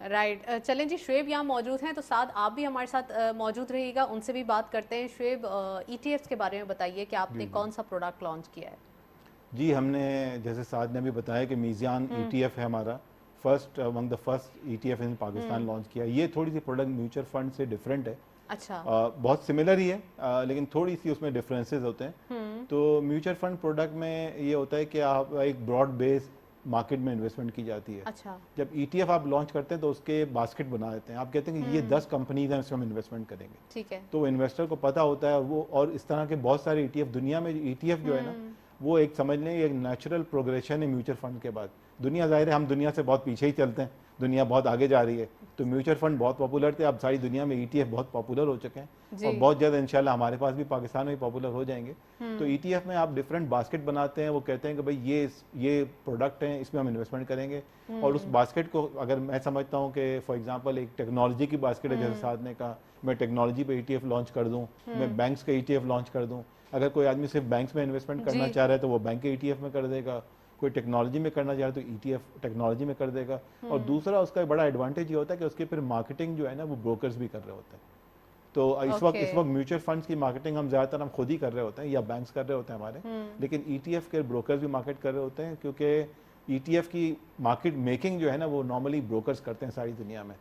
राइट चलें जी, शुएब यहाँ मौजूद हैं, तो साथ आप भी हमारे साथ मौजूद रहिएगा, उनसे भी बात करते हैं। शुएब, ईटीएफ्स के बारे में बताइए कि आपने कौन सा प्रोडक्ट लॉन्च किया है? जी, हमने जैसे साद ने अभी बताया कि मीज़ान ईटीएफ है हमारा, first among the first ETF in Pakistan launch किया। ये थोड़ी सी प्रोडक्ट म्यूचुअल फंड से डिफरेंट है। अच्छा। बहुत सिमिलर ही है, लेकिन थोड़ी सी उसमें डिफरेंसेस होते हैं। तो म्यूचुअल फंड प्रोडक्ट में ये होता है कि आप एक ब्रॉड बेस मार्केट में इन्वेस्टमेंट की जाती है। अच्छा। जब ईटीएफ आप लॉन्च करते हैं तो उसके बास्केट बना देते हैं, आप कहते हैं कि ये 10 कंपनीज हैं, इसमें हम इन्वेस्टमेंट करेंगे। ठीक है। तो इन्वेस्टर को पता होता है वो, और इस तरह के बहुत सारे ईटीएफ दुनिया में, ईटीएफ जो है ना वो एक समझ लें एक नेचुरल प्रोग्रेशन है म्यूचुअल फंड के बाद। दुनिया ज़ाहिर है हम दुनिया से बहुत पीछे ही चलते हैं, दुनिया बहुत आगे जा रही है, तो म्यूचुअल फंड बहुत पॉपुलर थे, अब सारी दुनिया में ईटीएफ बहुत पॉपुलर हो चुके हैं और बहुत ज़्यादा इंशाल्लाह हमारे पास भी पाकिस्तान में पॉपुलर हो जाएंगे। तो ईटीएफ में आप डिफरेंट बास्केट बनाते हैं, वो कहते हैं कि भाई ये प्रोडक्ट हैं, इसमें हम इन्वेस्टमेंट करेंगे। और उस बास्केट को अगर मैं समझता हूँ कि फॉर एग्जांपल एक टेक्नोलॉजी की बास्केट है, जैसे साथ ने कहा मैं टेक्नोलॉजी पे ईटीएफ लॉन्च कर दूँ, मैं बैंक्स के ईटीएफ लॉन्च कर दूँ। अगर कोई आदमी सिर्फ बैंक्स में इन्वेस्टमेंट करना चाह रहा है तो वो बैंक के ईटीएफ में कर देगा, कोई टेक्नोलॉजी में करना चाह रहा है तो ईटीएफ टेक्नोलॉजी में कर देगा। और दूसरा उसका बड़ा एडवांटेज ये होता है कि उसके फिर मार्केटिंग जो है ना वो ब्रोकर्स भी कर रहे होते हैं। तो इस वक्त म्यूचुअल फंड्स की मार्केटिंग हम ज़्यादातर हम खुद ही कर रहे होते हैं या बैंक्स कर रहे होते हैं हमारे, लेकिन ईटीएफ के ब्रोकर्स भी मार्केट कर रहे होते हैं, क्योंकि ईटीएफ की मार्केट मेकिंग जो है ना वो नॉर्मली ब्रोकर्स करते हैं सारी दुनिया में।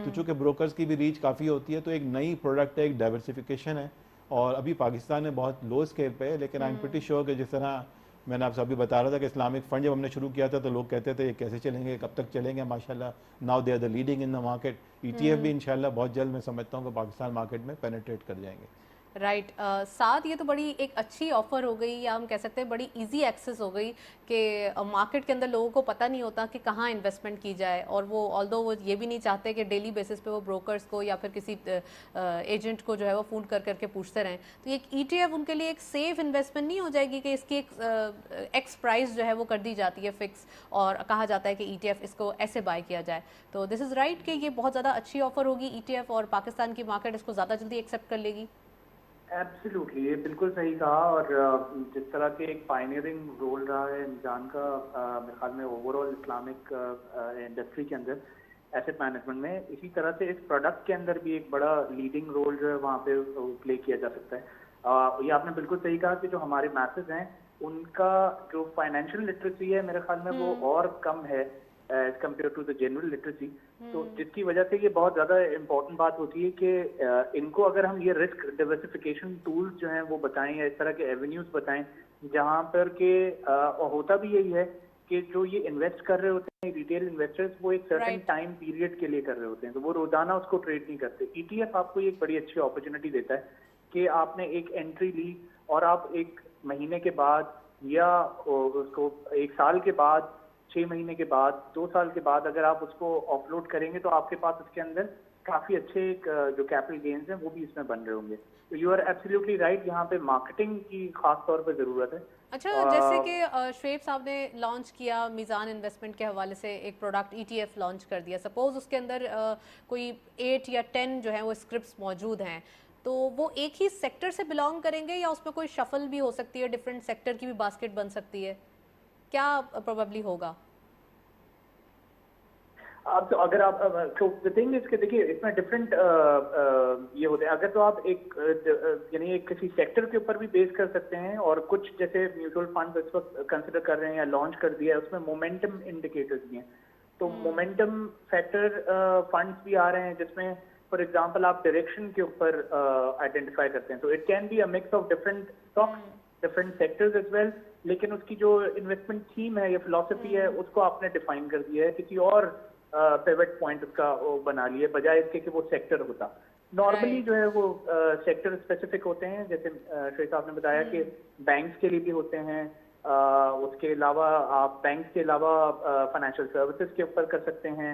तो चूंकि ब्रोकर्स की भी रीच काफ़ी होती है, तो एक नई प्रोडक्ट है, एक डाइवर्सिफिकेशन है। और अभी पाकिस्तान में बहुत लो स्केल पे है, लेकिन आई एम प्रीटी श्योर कि जिस तरह मैंने आपसे अभी बता रहा था कि इस्लामिक फंड जब हमने शुरू किया था तो लोग कहते थे ये कैसे चलेंगे, कब तक चलेंगे, माशाल्लाह now they are the leading in the market. ETF भी इंशाल्लाह बहुत जल्द मैं समझता हूँ कि पाकिस्तान मार्केट में पेनिट्रेट कर जाएंगे। राइट साथ ये तो बड़ी एक अच्छी ऑफर हो गई, या हम कह सकते हैं बड़ी इजी एक्सेस हो गई कि मार्केट के अंदर लोगों को पता नहीं होता कि कहाँ इन्वेस्टमेंट की जाए, और वो ऑल्दो वो ये भी नहीं चाहते कि डेली बेसिस पे वो ब्रोकर्स को या फिर किसी एजेंट को जो है वो फ़ोन कर करके पूछते रहें। तो ये ईटीएफ उनके लिए एक सेफ इन्वेस्टमेंट नहीं हो जाएगी कि इसकी एक एक्स प्राइस जो है वो कर दी जाती है फिक्स, और कहा जाता है कि ईटीएफ इसको ऐसे बाय किया जाए। तो दिस इज़ राइट कि ये बहुत ज़्यादा अच्छी ऑफर होगी ईटीएफ, और पाकिस्तान की मार्केट इसको ज़्यादा जल्दी एक्सेप्ट कर लेगी। एब्सोल्युटली, ये बिल्कुल सही कहा। और जिस तरह के एक पायनियरिंग रोल रहा है मीज़ान का मेरे ख्याल में ओवरऑल इस्लामिक इंडस्ट्री के अंदर एसेट मैनेजमेंट में, इसी तरह से इस प्रोडक्ट के अंदर भी एक बड़ा लीडिंग रोल जो है वहाँ पे प्ले किया जा सकता है। ये आपने बिल्कुल सही कहा कि जो हमारे मैसेज हैं उनका जो फाइनेंशियल लिटरेसी है मेरे ख्याल में वो और कम है as compare to the general literacy. तो जिसकी वजह से ये बहुत ज़्यादा इम्पोर्टेंट बात होती है कि इनको अगर हम ये रिस्क डिवर्सिफिकेशन टूल्स जो हैं वो बताएं या इस तरह के एवेन्यूज बताएं, जहाँ पर के होता भी यही है कि जो ये इन्वेस्ट कर रहे होते हैं रिटेल इन्वेस्टर्स, वो एक सर्टेन टाइम पीरियड के लिए कर रहे होते हैं, तो वो रोजाना उसको ट्रेड नहीं करते। ईटीएफ आपको एक बड़ी अच्छी अपॉर्चुनिटी देता है कि आपने एक एंट्री ली और आप एक महीने के बाद या उसको एक साल के बाद, 6 महीने के बाद, 2 साल के बाद अगर आप उसको ऑफलोड करेंगे तो आपके पास उसके अंदर काफी अच्छे जो कैपिटल गेन्स हैं वो भी इसमें बन रहे होंगे। तो यू आर एब्सोल्युटली राइट, यहाँ पे मार्केटिंग की खास तौर पे जरूरत है। अच्छा, जैसे कि शुएब साहब ने लॉन्च किया मीज़ान इन्वेस्टमेंट के हवाले से एक प्रोडक्ट ईटीएफ लॉन्च कर दिया, सपोज उसके अंदर कोई 8 या 10 जो है वो स्क्रिप्ट्स मौजूद हैं, तो वो एक ही सेक्टर से बिलोंग करेंगे या उसमें कोई शफल भी हो सकती है, डिफरेंट सेक्टर की भी बास्केट बन सकती है, क्या प्रोबेबली होगा? अब तो अगर आप तो द थिंग इज कि देखिए इसमें डिफरेंट ये होते हैं। अगर तो आप एक यानी एक किसी सेक्टर के ऊपर भी बेस कर सकते हैं, और कुछ जैसे म्यूचुअल फंड इस वक्त कंसिडर कर रहे हैं या लॉन्च कर दिया है, उसमें मोमेंटम इंडिकेटर्स भी हैं। तो मोमेंटम फैक्टर फंड्स भी आ रहे हैं जिसमें फॉर एग्जांपल आप डायरेक्शन के ऊपर आइडेंटिफाई करते हैं। तो it can be a mix of different stocks, different sectors as well, लेकिन उसकी जो इन्वेस्टमेंट थीम है या फिलॉसफी है उसको आपने डिफाइन कर दिया है, किसी और पिवट पॉइंट उसका बना लिए, बजाय इसके कि वो सेक्टर होता। नॉर्मली जो है वो सेक्टर स्पेसिफिक होते हैं, जैसे श्री साहब ने बताया कि बैंक्स के लिए भी होते हैं, उसके अलावा आप बैंक्स के अलावा फाइनेंशियल सर्विसेज के ऊपर कर सकते हैं,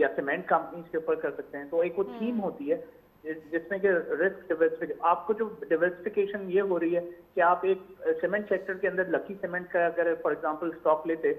या सीमेंट कंपनीज के ऊपर कर सकते हैं। तो एक वो थीम होती है जिसमें कि रिस्क डिवर्सिफिकेशन, आपको जो डिवर्सिफिकेशन ये हो रही है कि आप एक सीमेंट सेक्टर के अंदर लकी सीमेंट का अगर फॉर एग्जांपल स्टॉक लेते,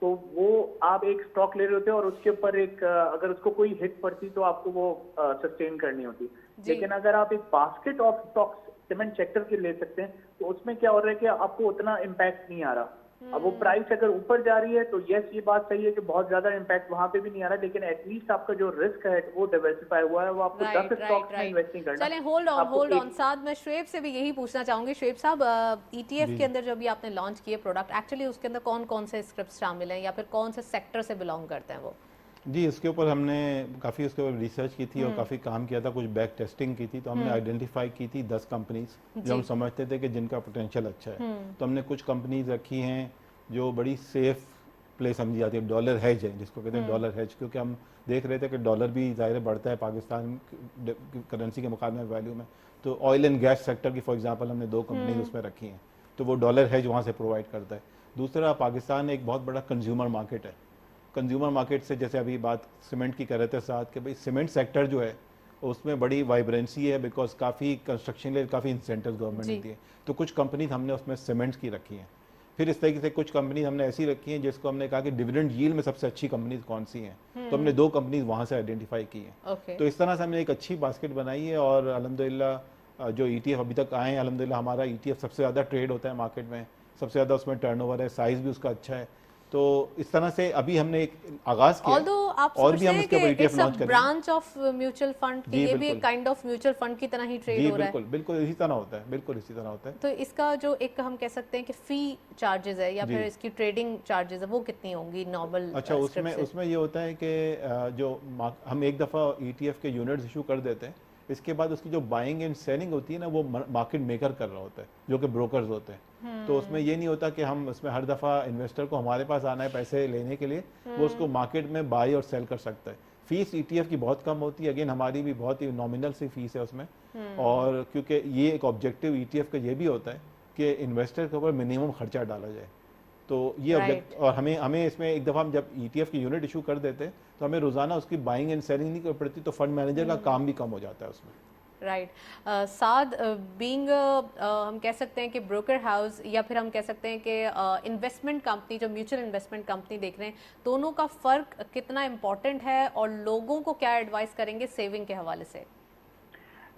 तो वो आप एक स्टॉक ले रहे होते और उसके ऊपर एक अगर उसको कोई हिट पड़ती तो आपको वो सस्टेन करनी होती। लेकिन अगर आप एक basket of stocks cement sector के ले सकते हैं तो उसमें क्या हो रहा है कि आपको उतना इम्पैक्ट नहीं आ रहा। अब वो प्राइस अगर ऊपर जा रही है तो यस ये बात सही है कि बहुत ज्यादा इम्पैक्ट वहां पे भी नहीं आ रहा, लेकिन एटलीस्ट आपका जो रिस्क है वो डाइवर्सिफाई हुआ है, वो आपको 10 स्टॉक्स में इन्वेस्ट नहीं करना। चलें होल्ड ऑन साथ मैं श्वेब से भी यही पूछना चाहूंगी। श्वेब साहब, ETF के अंदर जो अभी आपने लॉन्च किए प्रोडक्ट, एक्चुअली उसके अंदर कौन कौन से स्क्रिप्ट शामिल हैं या फिर कौन से सेक्टर से बिलोंग करते हैं वो? जी, इसके ऊपर हमने काफ़ी उसके ऊपर रिसर्च की थी और काफ़ी काम किया था, कुछ बैक टेस्टिंग की थी। तो हमने आइडेंटिफाई की थी 10 कंपनीज जो हम समझते थे कि जिनका पोटेंशियल अच्छा है। तो हमने कुछ कंपनीज रखी हैं जो बड़ी सेफ प्ले समझी जाती है, डॉलर हेज है जिसको कहते हैं डॉलर हेज, क्योंकि हम देख रहे थे कि डॉलर भी ज़ाहिर बढ़ता है पाकिस्तान करेंसी के मुकाबले में वैल्यू में। तो ऑयल एंड गैस सेक्टर की फॉर एग्जांपल हमने 2 कंपनीज उसमें रखी हैं, तो वो डॉलर हेज वहाँ से प्रोवाइड करता है। दूसरा, पाकिस्तान एक बहुत बड़ा कंज्यूमर मार्केट है। कंज्यूमर मार्केट से जैसे अभी बात सीमेंट की कर रहे थे साथ कि भाई सीमेंट सेक्टर जो है उसमें बड़ी वाइब्रेंसी है, बिकॉज काफ़ी कंस्ट्रक्शन के लिए काफ़ी इंसेंटिव गवर्नमेंट देती है। तो कुछ कंपनीज हमने उसमें सीमेंट की रखी हैं। फिर इस तरीके से कुछ कंपनीज हमने ऐसी रखी हैं जिसको हमने कहा कि डिविडेंड यील्ड में सबसे अच्छी कंपनीज कौन सी हैं, तो हमने 2 कंपनीज वहाँ से आइडेंटिफाई की हैं। तो इस तरह से हमने एक अच्छी बास्केट बनाई है और अल्हम्दुलिल्लाह जो ETF अभी तक आए हैं, अल्हम्दुलिल्लाह हमारा ETF सबसे ज़्यादा ट्रेड होता है मार्केट में, सबसे ज़्यादा उसमें टर्नओवर है, साइज़ भी उसका अच्छा है। तो इस तरह से अभी हमने एक आगाज किया और भी हम इसके ऊपर ETF लॉन्च करेंगे। ब्रांच ऑफ म्यूचुअल फंड की ये भी एक काइंड ऑफ म्यूचुअल फंड की तरह ही ट्रेड हो रहा है। बिल्कुल इसी तरह होता है, बिल्कुल इसी तरह होता है। तो इसका जो एक हम कह सकते हैं कि फी चार्जेस है या फिर इसकी ट्रेडिंग चार्जेस है वो कितनी होंगी नॉर्मल? अच्छा, उसमें ये होता है कि जो हम एक दफ़ा ETF के यूनिट्स इशू कर देते हैं, इसके बाद उसकी जो बाइंग एंड सेलिंग होती है ना वो मार्केट मेकर कर रहा होता है जो कि ब्रोकर्स होते हैं। तो उसमें ये नहीं होता कि हम उसमें हर दफ़ा इन्वेस्टर को हमारे पास आना है पैसे लेने के लिए, वो उसको मार्केट में बाई और सेल कर सकता है। फीस ETF की बहुत कम होती है, अगेन हमारी भी बहुत ही नॉमिनल सी फीस है उसमें। और क्योंकि ये एक ऑब्जेक्टिव ETF का ये भी होता है कि इन्वेस्टर के ऊपर मिनिमम खर्चा डाला जाए, तो ये ऑब्जेक्ट। और हमें इसमें एक दफ़ा हम जब ETF की यूनिट इशू कर देते हैं तो हमें रोज़ाना उसकी बाइंग एंड सेलिंग नहीं करनी पड़ती, तो फंड मैनेजर का काम भी कम हो जाता है उसमें। राइट। साद, बीइंग हम कह सकते हैं कि ब्रोकर हाउस या फिर हम कह सकते हैं कि इन्वेस्टमेंट कंपनी, जो म्यूचुअल इन्वेस्टमेंट कंपनी देख रहे हैं, दोनों का फ़र्क कितना इम्पोर्टेंट है और लोगों को क्या एडवाइस करेंगे सेविंग के हवाले से?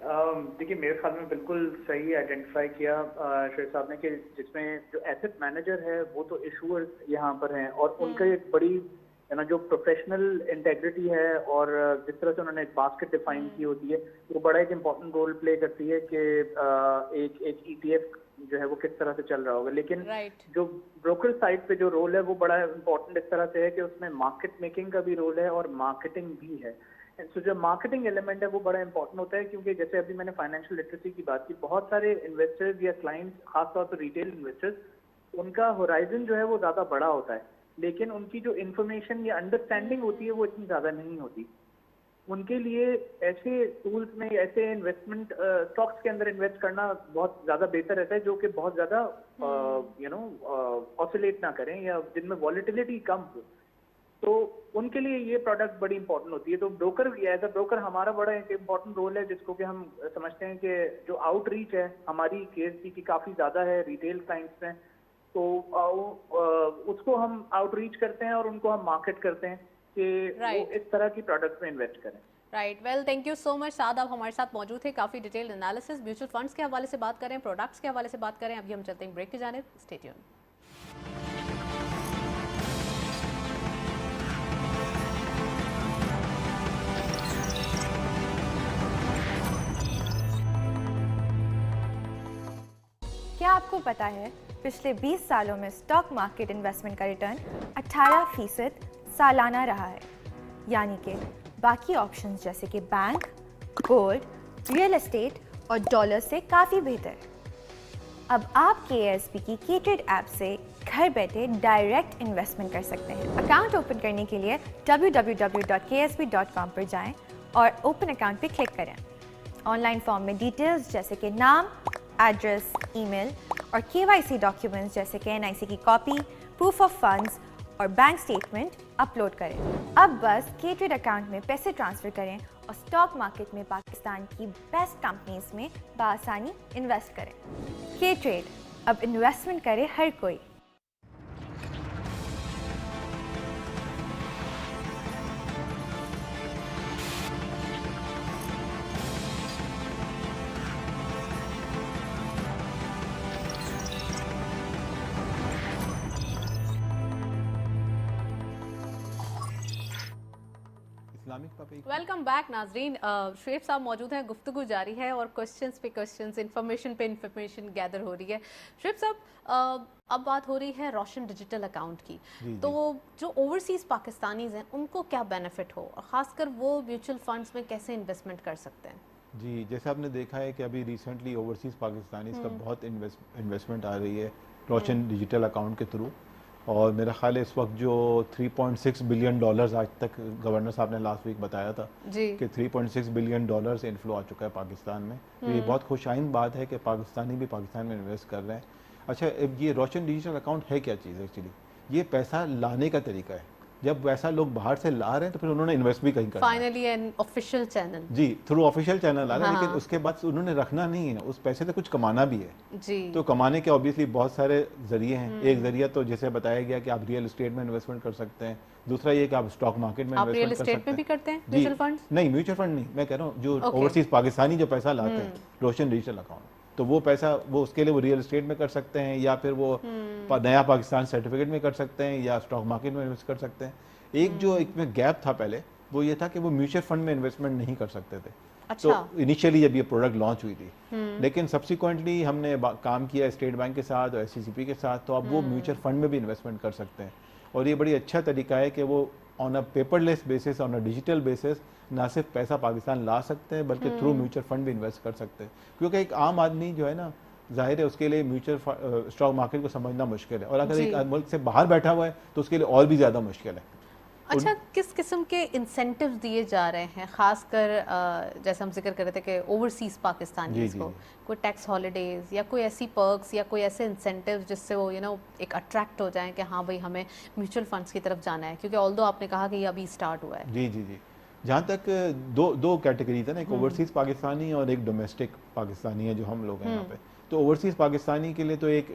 देखिए, मेरे ख्याल में बिल्कुल सही आइडेंटिफाई किया शेख साहब ने कि जिसमें जो एसेट मैनेजर है वो तो इशूअर्स यहाँ पर हैं और उनका एक बड़ी जो प्रोफेशनल इंटेग्रिटी है और जिस तरह से उन्होंने एक बास्केट डिफाइन की होती है वो बड़ा एक इम्पोर्टेंट रोल प्ले करती है कि एक ETF जो है वो किस तरह से चल रहा होगा। लेकिन जो ब्रोकर साइड पे जो रोल है वो बड़ा इम्पोर्टेंट इस तरह से है कि उसमें मार्केट मेकिंग का भी रोल है और मार्केटिंग भी है। सो जो मार्केटिंग एलिमेंट है वो बड़ा इंपॉर्टेंट होता है, क्योंकि जैसे अभी मैंने फाइनेंशियल लिटरेसी की बात की, बहुत सारे इन्वेस्टर्स या क्लाइंट्स, खासतौर पर रिटेल इन्वेस्टर्स, उनका होराइजन जो है वो ज़्यादा बड़ा होता है, लेकिन उनकी जो इन्फॉर्मेशन या अंडरस्टैंडिंग होती है वो इतनी ज़्यादा नहीं होती। उनके लिए ऐसे टूल्स में, ऐसे इन्वेस्टमेंट स्टॉक्स के अंदर इन्वेस्ट करना बहुत ज़्यादा बेहतर रहता है जो कि बहुत ज़्यादा ऑसिलेट ना करें या जिनमें वॉलिटिलिटी कम हो, तो उनके लिए ये प्रोडक्ट बड़ी इंपॉर्टेंट होती है। तो ब्रोकर भी एज अ ब्रोकर हमारा बड़ा एक इंपॉर्टेंट रोल है, जिसको कि हम समझते हैं कि जो आउटरीच है हमारी KSP की काफ़ी ज़्यादा है रिटेल क्लाइंट्स में, तो उसको हम आउटरीच करते हैं और उनको हम मार्केट करते हैं कि वो इस तरह की प्रोडक्ट्स में इन्वेस्ट करें। Right, well thank you so much Saad, आप हमारे साथ मौजूद थे, काफ़ी डिटेल एनालिसिस म्यूचुअल फंड्स के हवाले से बात करें, प्रोडक्ट्स के हवाले से बात करें। अभी हम चलते हैं ब्रेक की जानिब, स्टे ट्यून्ड। क्या आपको पता है पिछले 20 सालों में स्टॉक मार्केट इन्वेस्टमेंट का रिटर्न 18% सालाना रहा है, यानी कि बाकी ऑप्शंस जैसे कि बैंक, गोल्ड, रियल एस्टेट और डॉलर से काफ़ी बेहतर। अब आप KSP की K-Trade ऐप से घर बैठे डायरेक्ट इन्वेस्टमेंट कर सकते हैं। अकाउंट ओपन करने के लिए www.ksp.com पर जाएं और ओपन अकाउंट पर क्लिक करें। ऑनलाइन फॉर्म में डिटेल्स जैसे कि नाम, एड्रेस, ईमेल और KYC डॉक्यूमेंट्स जैसे कि NIC की कॉपी, प्रूफ ऑफ फंड्स और बैंक स्टेटमेंट अपलोड करें। अब बस K-Trade अकाउंट में पैसे ट्रांसफ़र करें और स्टॉक मार्केट में पाकिस्तान की बेस्ट कंपनीज में बआसानी इन्वेस्ट करें। K-Trade, अब इन्वेस्टमेंट करे हर कोई। इस्लामिक का पे। वेलकम बैक नाजरीन, शुएब साहब मौजूद हैं, गुफ्तगू जारी है और क्वेश्चंस पे क्वेश्चंस, इन्फॉर्मेशन पे इन्फॉर्मेशन गैदर हो रही है। शुएब साहब, अब बात हो रही है रोशन डिजिटल अकाउंट की, तो जो ओवरसीज पाकिस्तानीज हैं उनको क्या बेनिफिट हो और ख़ासकर वो म्यूचुअल फंड्स में कैसे इन्वेस्टमेंट कर सकते हैं? जी, जैसे आपने देखा है कि अभी रिसेंटली ओवरसीज़ पाकिस्तानीज़ का बहुत इन्वेस्टमेंट आ रही है रोशन डिजिटल अकाउंट के थ्रू, और मेरा ख्याल है इस वक्त जो 3.6 बिलियन डॉलर्स आज तक गवर्नर साहब ने लास्ट वीक बताया था जी कि 3.6 बिलियन डॉलर्स इनफ्लो आ चुका है पाकिस्तान में। तो ये बहुत खुशाइन बात है कि पाकिस्तानी भी पाकिस्तान में इन्वेस्ट कर रहे हैं। अच्छा, अब ये रोशन डिजिटल अकाउंट है क्या चीज़? एक्चुअली ये पैसा लाने का तरीका है। जब पैसा लोग बाहर से ला रहे हैं तो फिर उन्होंने इन्वेस्ट भी कहीं करना है। फाइनली एन ऑफिशियल चैनल, जी, थ्रू ऑफिशियल चैनल आ रहा है, हाँ। लेकिन उसके बाद उन्होंने रखना नहीं है, उस पैसे से कुछ कमाना भी है। जी तो कमाने के ऑब्वियसली बहुत सारे जरिए हैं। एक जरिया तो जैसे बताया गया कि आप रियल एस्टेट में इन्वेस्टमेंट कर सकते हैं, दूसरा ये कि आप स्टॉक मार्केट में आप रियल इन्वेस्टमेंट कर एस्टेट सकते में भी हैं। करते हैं जी, म्यूचुअल फंड्स? नहीं, म्यूचुअल फंड नहीं, मैं कह रहा हूँ जो Okay. ओवरसीज पाकिस्तानी जो पैसा लाते हैं रोशन डिजिटल अकाउंट, तो वो पैसा वो उसके लिए वो रियल एस्टेट में कर सकते हैं, या फिर वो नया पाकिस्तान सर्टिफिकेट में कर सकते हैं, या स्टॉक मार्केट में इन्वेस्ट कर सकते हैं। एक जो एक में गैप था पहले, वो ये था कि वो म्यूचुअल फंड में इन्वेस्टमेंट नहीं कर सकते थे। अच्छा। तो इनिशियली जब ये प्रोडक्ट लॉन्च हुई थी, लेकिन सब्सिक्वेंटली हमने काम किया स्टेट बैंक के साथ और एससीसीपी के साथ, तो अब वो म्यूचुअल फंड में भी इन्वेस्टमेंट कर सकते हैं। और ये बड़ी अच्छा तरीका है कि वो on a paperless basis, on a digital basis ना सिर्फ पैसा पाकिस्तान ला सकते हैं, बल्कि थ्रू म्यूचुअल फंड भी इन्वेस्ट कर सकते हैं। क्योंकि एक आम आदमी जो है ना, जाहिर है उसके लिए म्यूचुअल स्टॉक मार्केट को समझना मुश्किल है, और अगर जी। एक मुल्क से बाहर बैठा हुआ है तो उसके लिए और भी ज़्यादा मुश्किल है। अच्छा, किस किस्म के इंसेंटिव दिए जा रहे हैं, खासकर जैसे हम जिक्र कर रहे थे कि ओवरसीज पाकिस्तानीज जी, को जी। कोई टैक्स हॉलीडेज या कोई ऐसी पर्क्स या कोई ऐसे इंसेंटिव जिससे वो एक अट्रैक्ट हो जाए कि हाँ भाई हमें म्यूचुअल फंड्स की तरफ जाना है, क्योंकि ऑल्दो आपने कहा कि ये अभी स्टार्ट हुआ है। जी जी जी, जहाँ तक दो कैटेगरीज है ना, एक ओवरसीज पाकिस्तानी और एक डोमेस्टिक पाकिस्तानी है जो हम लोग हैं यहाँ पे। तो ओवरसीज पाकिस्तानी के लिए तो एक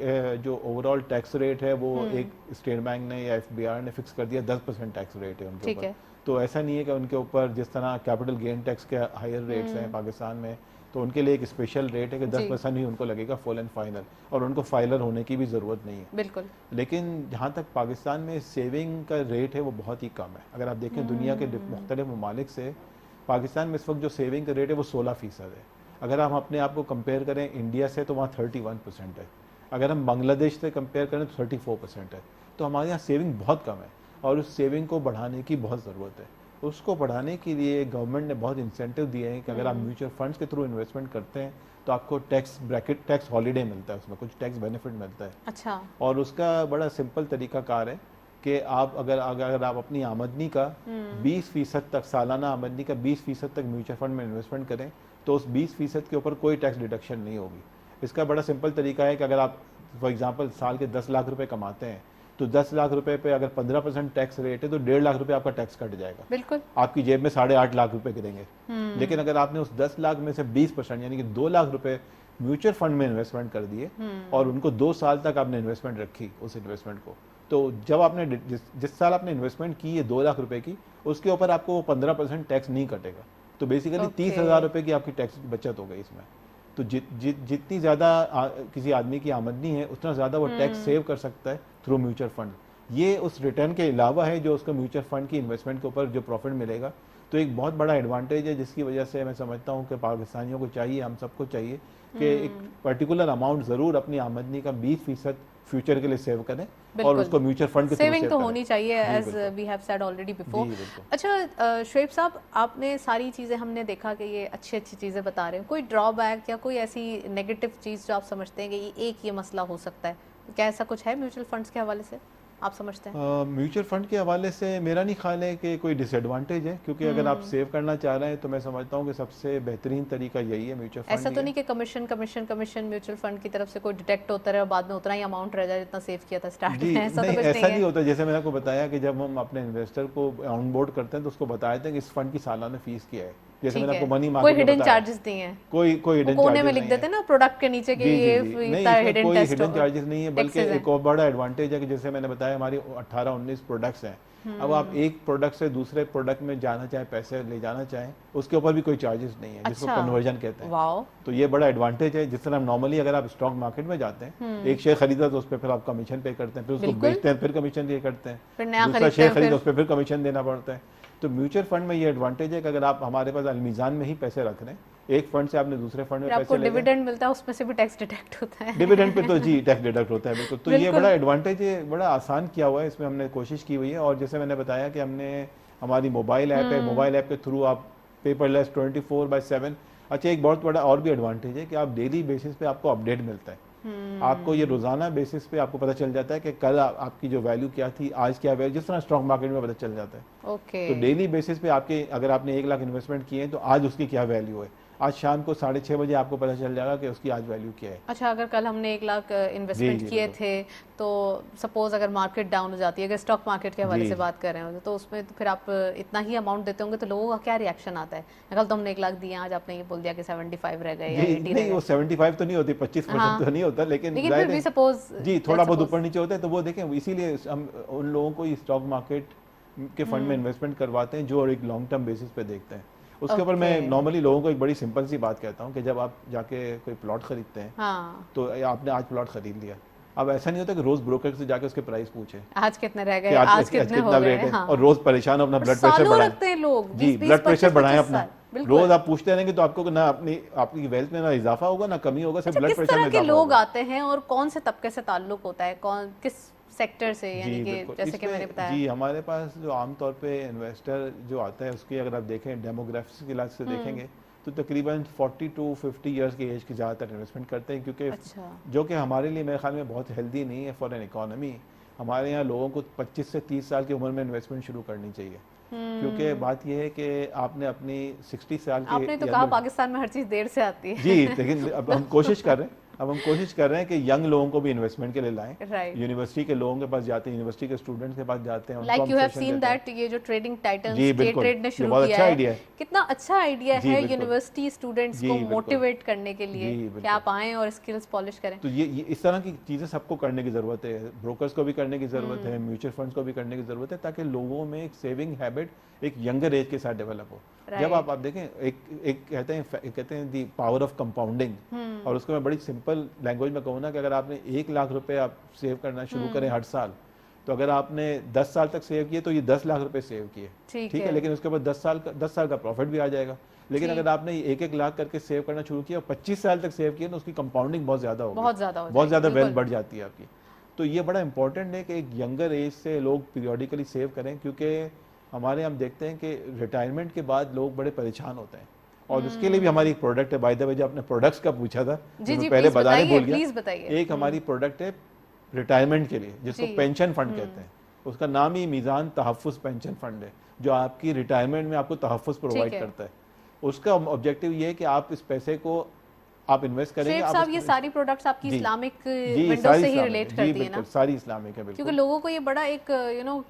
जो ओवरऑल टैक्स रेट है वो एक स्टेट बैंक ने या एफबीआर ने फिक्स कर दिया, 10% टैक्स रेट है उनके ठीक ऊपर। है। तो ऐसा नहीं है कि उनके ऊपर जिस तरह कैपिटल गेन टैक्स के हायर रेट्स हैं पाकिस्तान में, तो उनके लिए एक स्पेशल रेट है कि 10% ही उनको लगेगा फुल एंड फाइनल, और उनको फाइलर होने की भी ज़रूरत नहीं है। बिल्कुल। लेकिन जहाँ तक पाकिस्तान में सेविंग का रेट है वो बहुत ही कम है। अगर आप देखें दुनिया के मुख्तलिफ ममालिक से, पाकिस्तान में इस वक्त जो सेविंग का रेट है वो 16% है। अगर हम अपने आप को कंपेयर करें इंडिया से, तो वहाँ 31% है। अगर हम बांग्लादेश से कंपेयर करें तो 34% है। तो हमारे यहाँ सेविंग बहुत कम है, और उस सेविंग को बढ़ाने की बहुत ज़रूरत है। उसको बढ़ाने के लिए गवर्नमेंट ने बहुत इंसेंटिव दिए हैं कि अगर आप म्यूचुअल फंड्स के थ्रू इन्वेस्टमेंट करते हैं तो आपको टैक्स ब्रैकेट, टैक्स हॉलीडे मिलता है, उसमें कुछ टैक्स बेनिफिट मिलता है। अच्छा। और उसका बड़ा सिंपल तरीकाकार है कि आप अगर आप अपनी आमदनी का 20% तक, सालाना आमदनी का 20% तक म्यूचुअल फंड में इन्वेस्टमेंट करें, तो उस 20% के ऊपर कोई टैक्स डिडक्शन नहीं होगी। इसका बड़ा सिंपल तरीका है कि अगर आप फॉर एग्जांपल साल के 10 लाख रुपए कमाते हैं, तो 10 लाख रुपए पे अगर 15% टैक्स रेट है तो 1.5 लाख रुपए आपका टैक्स कट जाएगा। बिल्कुल। आपकी जेब में 8.5 लाख रुपए गिरेंगे। लेकिन अगर आपने उस 10 लाख में से 20% यानी कि 2 लाख रुपए म्यूचुअल फंड में इन्वेस्टमेंट कर दिए, और उनको 2 साल तक आपने इन्वेस्टमेंट रखी उस इन्वेस्टमेंट को, तो जब आपने जिस साल आपने इन्वेस्टमेंट की है 2 लाख रुपए की, उसके ऊपर आपको वो 15% टैक्स नहीं कटेगा। तो बेसिकली 30,000 रुपए की आपकी टैक्स बचत हो गई इसमें। तो जितनी ज़्यादा किसी आदमी की आमदनी है, उतना ज़्यादा वो टैक्स सेव कर सकता है थ्रू म्यूचुअल फंड। ये उस रिटर्न के अलावा है जो उसको म्यूचुअल फंड की इन्वेस्टमेंट के ऊपर जो प्रॉफिट मिलेगा। तो एक बहुत बड़ा एडवांटेज है, जिसकी वजह से मैं समझता हूँ कि पाकिस्तानियों को चाहिए, हम सबको चाहिए कि एक पर्टिकुलर अमाउंट ज़रूर अपनी आमदनी का 20% फ्यूचर के लिए सेव करें, और उसको म्यूचुअल फंड के थ्रू सेविंग सेव तो करें। होनी चाहिए, जी, एज बिल्कुल। We have said already before. जी, बिल्कुल। अच्छा शुएब साहब, आपने सारी चीज़ें, हमने देखा कि ये अच्छी अच्छी चीज़ें बता रहे हैं, कोई ड्रॉबैक या कोई ऐसी नेगेटिव चीज़ जो आप समझते हैं कि ये मसला हो सकता है, क्या ऐसा कुछ है म्यूचुअल फंड्स के हवाले से आप समझते हैं? म्यूचुअल फंड के हवाले से मेरा नहीं ख्याल है कि कोई डिसएडवांटेज है, क्योंकि अगर आप सेव करना चाह रहे हैं तो मैं समझता हूँ कि सबसे बेहतरीन तरीका यही है म्यूचुअल फंड। ऐसा तो नहीं कि commission commission commission mutual fund की तरफ से कोई डिटेक्ट होता रहे और बाद में उतना ही अमाउंट रह जाए जितना सेव किया था स्टार्ट जी में, ऐसा तो नहीं, कुछ ऐसा नहीं नहीं है? होता। जैसे मैंने आपको बताया कि जब हम अपने इन्वेस्टर को ऑन बोर्ड करते हैं तो उसको बताते हैं कि इस फंड की सालाना फीस क्या है। जैसे मैंने आपको मनी कोई मार्केट हिडन चार्जेस नहीं है, कोई हिडन कोने में लिख देते हैं ना प्रोडक्ट के नीचे कि ये हिडन कोई हिडन चार्जेस नहीं है, बल्कि एक और बड़ा एडवांटेज है कि जैसे मैंने बताया हमारी 18-19 प्रोडक्ट्स हैं। अब आप एक प्रोडक्ट से दूसरे प्रोडक्ट में जाना चाहें, पैसे ले जाना चाहें, उसके ऊपर भी कोई चार्जेस नहीं है, जिसको कन्वर्जन कहते हैं। वाओ। तो ये बड़ा एडवांटेज है। जिस तरह नॉर्मली अगर आप स्टॉक मार्केट में जाते हैं, एक शेयर खरीदा तो उस पर फिर आप कमीशन पे करते हैं, फिर उसको बेचते हैं, फिर कमीशन पे करते हैं, फिर नया दूसरा शेयर खरीदा उस पर फिर कमीशन देना पड़ता है। तो म्यूचुअल फंड में ये एडवांटेज है कि अगर आप हमारे पास अलमीज़ान में ही पैसे रख रहे हैं, एक फंड से आपने दूसरे फंड में फिर आपको पैसे ले डिविडेंड मिलता है, उसमें से भी टैक्स डिडक्ट होता है। डिविडेंड पे तो जी टैक्स डिडक्ट होता है बिल्कुल। तो ये बिल्कुल। बड़ा एडवांटेज है, बड़ा आसान किया हुआ है, इसमें हमने कोशिश की हुई है। और जैसे मैंने बताया कि हमने हमारी मोबाइल ऐप है, मोबाइल ऐप के थ्रू आप पेपरलेस 24/7। अच्छा, एक बहुत बड़ा और भी एडवांटेज है कि आप डेली बेसिस पे आपको अपडेट मिलता है। आपको ये रोजाना बेसिस पे आपको पता चल जाता है कि कल आपकी जो वैल्यू क्या थी, आज क्या वैल्यू, जिस तरह स्टॉक मार्केट में पता चल जाता है। ओके। तो डेली बेसिस पे आपके, अगर आपने 1 लाख इन्वेस्टमेंट किए हैं तो आज उसकी क्या वैल्यू है, आज शाम को 6:30 बजे आपको पता चल जाएगा कि उसकी आज वैल्यू क्या है। अच्छा, अगर कल हमने 1 लाख इन्वेस्टमेंट जी, किए बिल्कुल। थे, तो सपोज अगर मार्केट डाउन हो जाती है, अगर स्टॉक मार्केट के हवाले जी। से बात कर रहे हो, तो उसमें तो फिर आप इतना ही अमाउंट देते होंगे, तो लोगों का क्या रिएक्शन आता है? कल तो हमने 1 लाख दिए, आज आपने ये बोल दिया कि 75 रह गए या जी 80 रह नहीं, वो गए। 75 तो नहीं होती, 25% हाँ। तो नहीं होता, लेकिन लेकिन जाहिर फिर भी है- सपोज जी थोड़ा बहुत ऊपर नीचे होता है। तो वो देखें, इसीलिए हम उन लोगों को स्टॉक मार्केट के फंड में इन्वेस्टमेंट करवाते हैं जो एक लॉन्ग टर्म बेसिस पे देखते हैं। उसके ऊपर मैं Okay. नॉर्मली लोगों को एक बड़ी सिंपल सी बात कहता हूँ कि जब आप जाके कोई प्लॉट खरीदते हैं, हाँ, तो आपने आज प्लॉट खरीद लिया, अब ऐसा नहीं होता कि रोज ब्रोकर से जाके उसके प्राइस पूछे आज कितने रह कि गए, आज कितने हो कितना गए। रेट है, हाँ। और रोज परेशान हो, अपना और ब्लड प्रेशर सालों बढ़ाएं। रखते हैं लोग, जी, 20, ब्लड प्रेशर 25, बढ़ाएं 25 अपना। साल। बिल्कुल। रोज आप पूछते रहेंगे तो आपको ना आपकी वेल्थ में ना इजाफा होगा ना कमी होगा, सिर्फ अच्छा, ब्लड किस प्रेशर में तरह के इजाफा लोग होगा। आते हैं और कौन से तबके से ताल्लुक होता है, कौन किस सेक्टर से, यानी जी कि बिल्कुल। जैसे कि इसमें- मैंने बताया। जी, हमारे पास जो आमतौर पे इन्वेस्टर जो आता है, उसकी अगर आप देखें डेमोग्राफिक्स के लिहाज से देखेंगे तो तकरीबन 40 to 50 ईयर्स की एज की ज़्यादातर इन्वेस्टमेंट करते हैं, क्योंकि अच्छा। जो कि हमारे लिए मेरे ख्याल में बहुत हेल्दी नहीं है फॉर एन इकोनॉमी। हमारे यहाँ लोगों को 25 से 30 साल की उम्र में इन्वेस्टमेंट शुरू करनी चाहिए, क्योंकि बात यह है कि आपने अपनी 60 साल के आपने तो या कहा अंदर- पाकिस्तान में हर चीज देर से आती है। जी, लेकिन अब हम कोशिश कर रहे हैं, कि यंग लोगों को भी इन्वेस्टमेंट के लिए लाएं। राइट। यूनिवर्सिटी के लोगों के पास जाते हैं, यूनिवर्सिटी के स्टूडेंट्स के पास जाते हैं, उनको लाइक हम यू हैव सेशन सीन देते हैं। दैट, ये जो ट्रेडिंग टाइटन्स जी, के बिल्कुल। ट्रेड ने ये शुरू बहुत किया अच्छा है, आइडिया है। कितना अच्छा आइडिया जी, है बिल्कुल। यूनिवर्सिटी स्टूडेंट्स जी, को बिल्कुल। मोटिवेट करने के लिए जी, कि बिल्कुल। आप आएं और स्किल्स पॉलिश करें। तो ये इस तरह की चीज़ें सबको करने की ज़रूरत है, ब्रोकर्स को भी करने की ज़रूरत है, म्यूचुअल फंड्स को भी करने की ज़रूरत है, ताकि लोगों में एक सेविंग हैबिट एक यंगर एज के साथ डेवलप हो। जब आप देखें, एक कहते हैं दी पावर ऑफ कंपाउंडिंग, और उसको मैं बड़ी सिंपल लैंग्वेज में कहूँ ना कि अगर आपने 1 लाख रुपए आप सेव करना शुरू करें हर साल, तो अगर आपने 10 साल तक सेव किए तो ये 10 लाख रुपए सेव किए, ठीक ठीक है। लेकिन उसके बाद 10 साल का प्रॉफिट भी आ जाएगा। लेकिन ठीक। अगर आपने 1-1 लाख करके सेव करना शुरू किया और 25 साल तक सेव किया, तो उसकी कंपाउंडिंग बहुत ज़्यादा होगी, बहुत ज़्यादा हो बहुत ज़्यादा जाएगी, वेल्थ बिल्कुल। बढ़ जाती है आपकी। तो ये बड़ा इंपॉर्टेंट है कि एक यंगर एज से लोग पीरियडिकली सेव करें, क्योंकि हमारे हम देखते हैं कि रिटायरमेंट के बाद लोग बड़े परेशान होते हैं, और उसके लिए भी हमारी एक प्रोडक्ट है। बाय द वे, जो आपने प्रोडक्ट्स का पूछा था, जी, जो जी, मैं पहले प्लीज बताने बताइए, भूल गया, प्लीज बताइए। एक हमारी प्रोडक्ट है रिटायरमेंट के लिए, जिसको जी। पेंशन फंड कहते हैं। उसका नाम ही मीज़ान तहफ़्फ़ुज़ पेंशन फंड है, जो आपकी रिटायरमेंट में आपको तहफ़्फ़ुज़ प्रोवाइड है। करता है। उसका ऑब्जेक्टिव ये है कि आप इस पैसे को आप इन्वेस्ट करेंगे। शेख आप साहब, ये इस- सारी प्रोडक्ट्स आपकी जी। इस्लामिक जी, विंडो सारी से ही इस्लामिक रिलेट है। करती जी, है ना? बिल्कुल, सारी इस्लामिक है, क्योंकि बिल्कुल। लोगों को ये बड़ा एक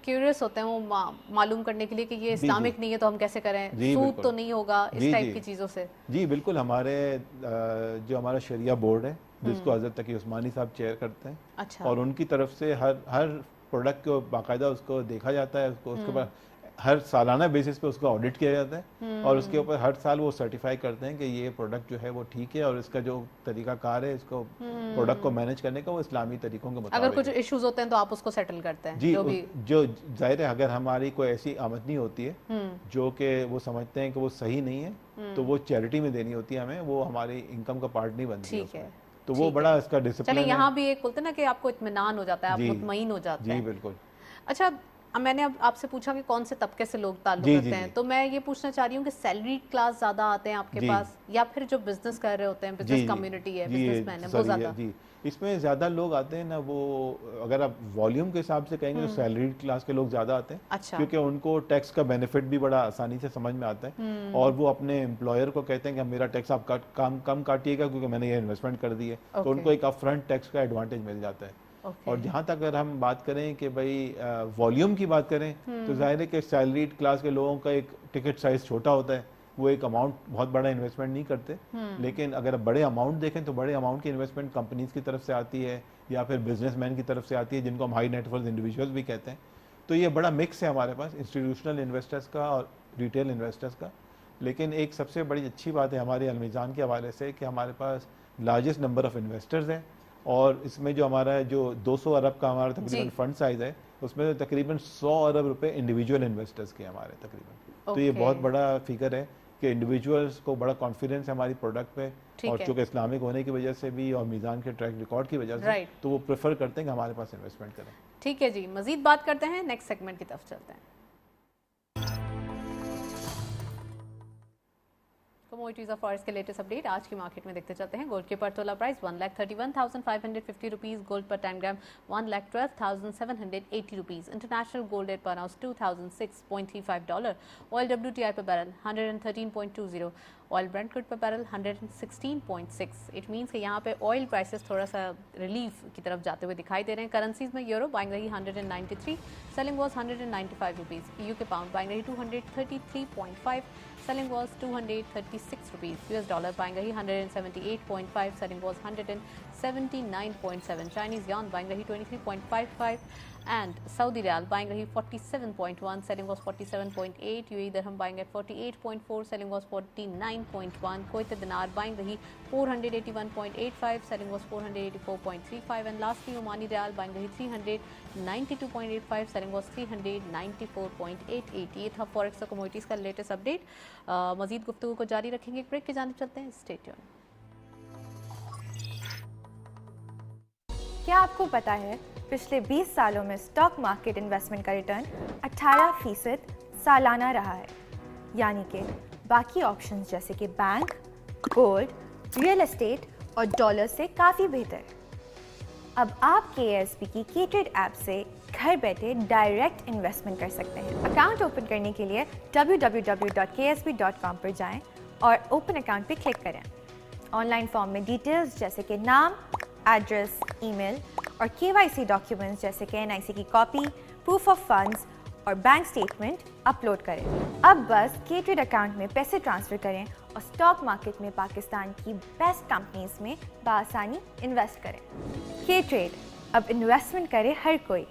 क्यूरियस होते हैं, वो मालूम करने के लिए कि ये जी, इस्लामिक जी। नहीं है तो हम कैसे करें, जी, सूद बिल्कुल। तो नहीं होगा, इस जी, टाइप जी। की चीज़ों से। जी बिल्कुल। हमारे जो हमारा शरिया बोर्ड है, जिसको हज़रत तकी उस्मानी साहब चेयर करते हैं, अच्छा। और उनकी तरफ से हर प्रोडक्ट को बाकायदा उसको देखा जाता है, उसको उसके बाद हर सालाना बेसिस पे उसका ऑडिट किया जाता है, और उसके ऊपर हर साल वो सर्टिफाई करते हैं कि ये प्रोडक्ट जो है वो ठीक है, और इसका जो तरीका कार है इसको प्रोडक्ट को मैनेज करने का, वो इस्लामी तरीकों के अगर मुताबिक कुछ है। इश्यूज होते हैं तो आप उसको सेटल करते हैं, जी, जो भी। जो जाहिर है, अगर हमारी कोई ऐसी आमदनी होती है जो कि वो समझते हैं कि वो सही नहीं है, तो वो चैरिटी में देनी होती है हमें, वो हमारी इनकम का पार्ट नहीं बनती ठीक है। तो वो बड़ा इसका डिसिप्लिन चलिए, है। यहाँ भी एक बोलते हैं ना कि आपको इत्मीनान हो जाता है, आप जी। मुतमईन हो जाते जी हैं। बिल्कुल। अच्छा, अब मैंने आपसे पूछा कि कौन से तबके से लोग ताल्लुक जी, रखते जी, हैं, जी। तो मैं ये पूछना चाह रही हूँ कि सैलरी क्लास ज़्यादा आते हैं आपके जी। पास, या फिर जो बिजनेस कर रहे होते हैं, बिजनेस कम्युनिटी है, बिजनेसमैन है, वो सर, ज़्यादा? जी, इसमें ज़्यादा लोग आते हैं ना, वो अगर आप वॉल्यूम के हिसाब से कहेंगे तो सैलरी क्लास के लोग ज़्यादा आते हैं, अच्छा। क्योंकि उनको टैक्स का बेनिफिट भी बड़ा आसानी से समझ में आता है, और वो अपने एम्प्लॉयर को कहते हैं कि मेरा टैक्स आप कम काटिएगा, क्योंकि मैंने ये इन्वेस्टमेंट कर दी है, तो ओके। उनको एक अपफ्रंट टैक्स का एडवांटेज मिल जाता है। ओके। और जहाँ तक अगर हम बात करें कि भाई वॉल्यूम की बात करें, तो जाहिर है कि सैलरीड क्लास के लोगों का एक टिकट साइज छोटा होता है, वो एक अमाउंट बहुत बड़ा इन्वेस्टमेंट नहीं करते। लेकिन अगर आप बड़े अमाउंट देखें तो बड़े अमाउंट की इन्वेस्टमेंट कंपनीज की तरफ से आती है, या फिर बिजनेसमैन की तरफ से आती है, जिनको हम हाई नेटवर्थ इंडिविजुअल्स भी कहते हैं। तो ये बड़ा मिक्स है हमारे पास, इंस्टीट्यूशनल इन्वेस्टर्स का और रिटेल इन्वेस्टर्स का। लेकिन एक सबसे बड़ी अच्छी बात है हमारे अलमीज़ान के हवाले से कि हमारे पास लार्जेस्ट नंबर ऑफ इन्वेस्टर्स हैं, और इसमें जो हमारा जो 200 अरब का हमारा तकरीबन जी। फंड साइज है, उसमें तो तकरीबन 100 अरब रुपए इंडिविजुअल इन्वेस्टर्स के हमारे तकरीबन। तो ये Okay. बहुत बड़ा फिगर है कि इंडिविजुअल्स को बड़ा कॉन्फिडेंस है हमारी प्रोडक्ट पे, ठीक और है। चूंकि इस्लामिक होने की वजह से भी और मीज़ान के ट्रैक रिकॉर्ड की वजह से, Right. तो वो प्रेफर करते हैं कि हमारे पास इन्वेस्टमेंट करें। ठीक है जी, मजीद बात करते हैं, नेक्स्ट सेगमेंट की तरफ चलते हैं। कमोडिटीज ऑफ फॉरेक्स के लेटेस्ट अपडेट आज की मार्केट में देखते चलते हैं। गोल्ड के पर तोला प्राइस 1,31,550 रुपीज़, गोल्ड पर 10 ग्राम 1,12,780 रुपीज़, इंटरनेशनल गोल्ड रेट पर आउंस $2,006.35, ऑयल WTI पर बैरल 113.20, ऑयल ब्रेंट क्रूड पर बैरल 116.6। इट मीन्स कि यहाँ पे ऑयल प्राइसेस थोड़ा सा रिलीफ की तरफ जाते हुए दिखाई दे रहे हैं। करेंसीज में यूरो बाइंग रही 193, selling was 195 rupees, UK pound buying रही 233.5, selling was 236 rupees. US dollar buying rahi 178.5, selling was 179.7. Chinese yuan buying rahi 23.55 and Saudi Riyal buying rahi 47.1, selling was 47.8. UAE dirham buying at 48.4, selling was 49.1. Kuwait dinar buying rahi 481.85, selling was 484.35, and lastly Omani Riyal buying rahi 392.85, selling was 394.88. ये था forex और commodities का latest update. मजीद गुफ्तगू को जारी रखेंगे, एक break की जानिब चलते हैं, स्टे ट्यून्ड। क्या आपको पता है पिछले 20 सालों में स्टॉक मार्केट इन्वेस्टमेंट का रिटर्न 18% सालाना रहा है, यानी कि बाकी ऑप्शंस जैसे कि बैंक, गोल्ड, रियल एस्टेट और डॉलर से काफ़ी बेहतर। अब आप KSB की K-Trade ऐप से घर बैठे डायरेक्ट इन्वेस्टमेंट कर सकते हैं। अकाउंट ओपन करने के लिए www.ksb.com पर जाएं और ओपन अकाउंट पे क्लिक करें। ऑनलाइन फॉर्म में डिटेल्स जैसे कि नाम, एड्रेस, ईमेल और KYC डॉक्यूमेंट्स जैसे कि NIC की कॉपी, प्रूफ ऑफ फंड्स और बैंक स्टेटमेंट अपलोड करें। अब बस K-Trade अकाउंट में पैसे ट्रांसफ़र करें और स्टॉक मार्केट में पाकिस्तान की बेस्ट कंपनीज में बआसानी इन्वेस्ट करें। K-Trade, अब इन्वेस्टमेंट करे हर कोई।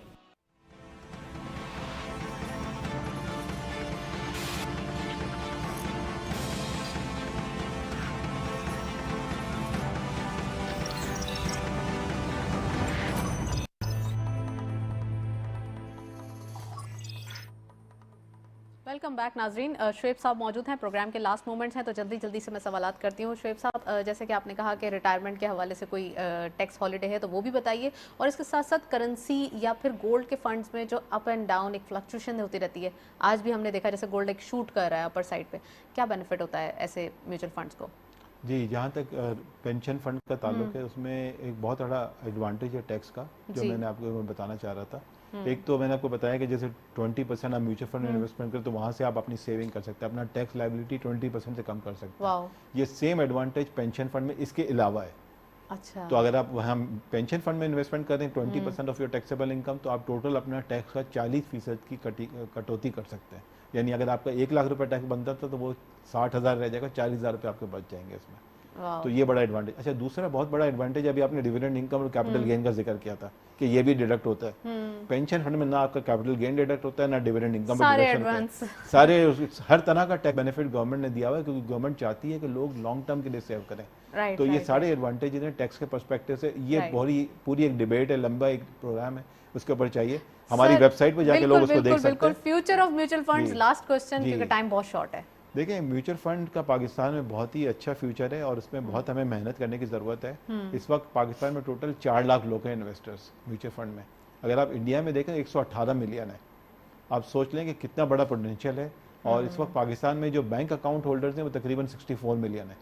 वेलकम बैक नाजरीन। शुएब साहब मौजूद हैं, प्रोग्राम के लास्ट मोमेंट्स हैं, तो जल्दी जल्दी से मैं सवालात करती हूँ। शुएब साहब, जैसे कि आपने कहा कि रिटायरमेंट के हवाले से कोई टैक्स हॉलीडे है तो वो भी बताइए, और इसके साथ साथ करेंसी या फिर गोल्ड के फंड्स में जो अप एंड डाउन एक फ्लक्चुएशन होती रहती है, आज भी हमने देखा जैसे गोल्ड एक शूट कर रहा है अपर साइड पे, क्या बेनिफिट होता है ऐसे म्यूचुअल फंड्स को? जी, जहाँ तक पेंशन फंड का ताल्लुक है, उसमें एक बहुत बड़ा एडवांटेज है टैक्स का, जो मैंने आपको बताना चाह रहा था। एक तो मैंने आपको बताया कि जैसे 20% आप म्यूचुअल फंड में इन्वेस्टमेंट करें तो वहाँ से आप अपनी सेविंग कर सकते हैं, अपना टैक्स लायबिलिटी 20% से कम कर सकते हैं। ये सेम एडवांटेज पेंशन फंड में इसके अलावा है। अच्छा। तो अगर आप वहाँ पेंशन फंड में इन्वेस्टमेंट करें 20% ऑफ योर टैक्सेबल इनकम, तो आप टोटल अपना टैक्स का 40% की कटौती कर सकते हैं। यानी अगर आपका 1 लाख रुपए टैक्स बनता था तो वो 60,000 रह जाएगा, 40,000 रुपये आपके बच जाएंगे इसमें। तो ये बड़ा एडवांटेज। अच्छा, दूसरा बहुत बड़ा एडवांटेज, अभी आपने डिविडेंड इनकम और कैपिटल गेन का जिक्र किया था कि ये भी डिडक्ट होता है। पेंशन फंड में ना आपका कैपिटल गेन डिडक्ट होता है, ना डिविडेंड इनकम सारे हर तरह का टैक्स बेनिफिट गवर्नमेंट ने दिया हुआ है, क्योंकि गवर्नमेंट चाहती है कि लोग लॉन्ग टर्म के लिए सेव करें। तो ये सारे एडवांटेज हैं टैक्स के पर्सपेक्टिव से। ये पूरी एक डिबेट है, लंबा एक प्रोग्राम है, उसके ऊपर चाहिए हमारी वेबसाइट पर जाके लोग उसको देख सकते हैं। Future of mutual funds, last question क्योंकि टाइम बहुत शॉर्ट है। देखिए, म्यूचुअल फंड का पाकिस्तान में बहुत ही अच्छा फ्यूचर है और उसमें बहुत हमें मेहनत करने की ज़रूरत है। इस वक्त पाकिस्तान में टोटल 4 लाख लोग हैं इन्वेस्टर्स म्यूचुअल फंड में। अगर आप इंडिया में देखें 118 मिलियन है। आप सोच लें कि कितना बड़ा पोटेंशियल है। और इस वक्त पाकिस्तान में जो बैंक अकाउंट होल्डर्स हैं वो तकरीबन 64 मिलियन है।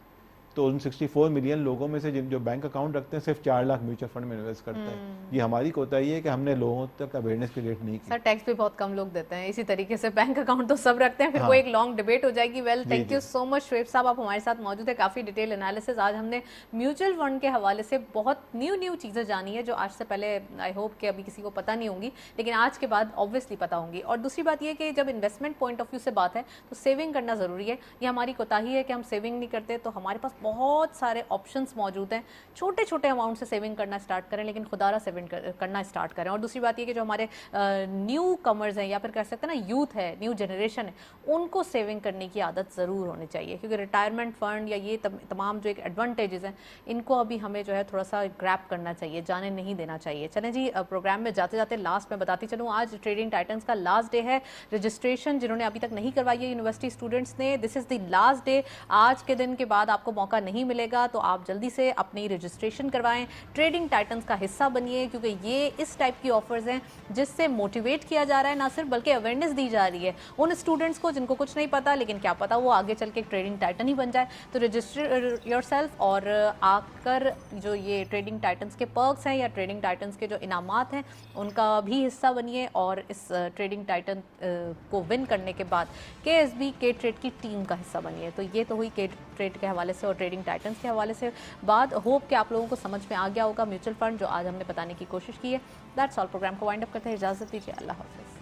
तो उन 64 मिलियन लोगों में से जो बैंक अकाउंट रखते हैं सिर्फ 4 लाख म्यूचुअल फंड में इन्वेस्ट करते हैं। ये हमारी कोताही है कि हमने लोगों तक अवेयरनेस क्रिएट नहीं की। सर, टैक्स भी बहुत कम लोग देते हैं, इसी तरीके से बैंक अकाउंट तो सब रखते हैं, फिर वो एक लॉन्ग डिबेट हो जाएगी। Well, thank you so much Shoaib साहब, आप हमारे साथ मौजूद है, काफ़ी डिटेल एनालिसिस। आज हमने म्यूचुअल फंड के हवाले से बहुत न्यू चीज़ें जानी है जो आज से पहले आई होप कि अभी किसी को पता नहीं होंगी, लेकिन आज के बाद ऑब्वियसली पता होंगी। और दूसरी बात यह कि जब इन्वेस्टमेंट पॉइंट ऑफ व्यू से बात है तो सेविंग करना ज़रूरी है। ये हमारी कोताही है कि हम सेविंग नहीं करते, तो हमारे पास बहुत सारे ऑप्शंस मौजूद हैं। छोटे छोटे अमाउंट से सेविंग करना स्टार्ट करें, लेकिन खुदारा सेविंग करना स्टार्ट करें। और दूसरी बात ये कि जो हमारे न्यू कमर्स हैं या फिर कह सकते हैं ना यूथ है, न्यू जनरेशन है, उनको सेविंग करने की आदत ज़रूर होनी चाहिए, क्योंकि रिटायरमेंट फ़ंड या ये तमाम जो एक एडवांटेजेस हैं इनको अभी हमें जो है थोड़ा सा ग्रैब करना चाहिए, जाने नहीं देना चाहिए। चलें जी, प्रोग्राम में जाते जाते लास्ट में बताती चलूँ, आज ट्रेडिंग टाइटन्स का लास्ट डे है। रजिस्ट्रेशन जिन्होंने अभी तक नहीं करवाई है यूनिवर्सिटी स्टूडेंट्स ने, this is the last day. आज के दिन के बाद आपको मौका नहीं मिलेगा, तो आप जल्दी से अपनी रजिस्ट्रेशन करवाएं, ट्रेडिंग टाइटन्स का हिस्सा बनिए, क्योंकि ये इस टाइप की ऑफर्स हैं जिससे मोटिवेट किया जा रहा है, ना सिर्फ बल्कि अवेयरनेस दी जा रही है उन स्टूडेंट्स को जिनको कुछ नहीं पता, लेकिन क्या पता वो आगे चल के एक ट्रेडिंग टाइटन ही बन जाए। तो रजिस्टर योरसेल्फ और आकर जो ये ट्रेडिंग टाइटन्स के पर्क्स हैं या ट्रेडिंग टाइटन्स के जो इनामात हैं उनका भी हिस्सा बनिए, और इस ट्रेडिंग टाइटन को विन करने के बाद KSB के ट्रेड की टीम का हिस्सा बनिए। तो ये तो हुई के ट्रेड के हवाले से और ट्रेडिंग टाइटन्स के हवाले से बात। होप कि आप लोगों को समझ में आ गया होगा म्यूचुअल फंड जो आज हमने बताने की कोशिश की है। That's all. प्रोग्राम को वाइंड अप करते हैं, इजाज़त दीजिए, अल्लाह हाफ़िज़।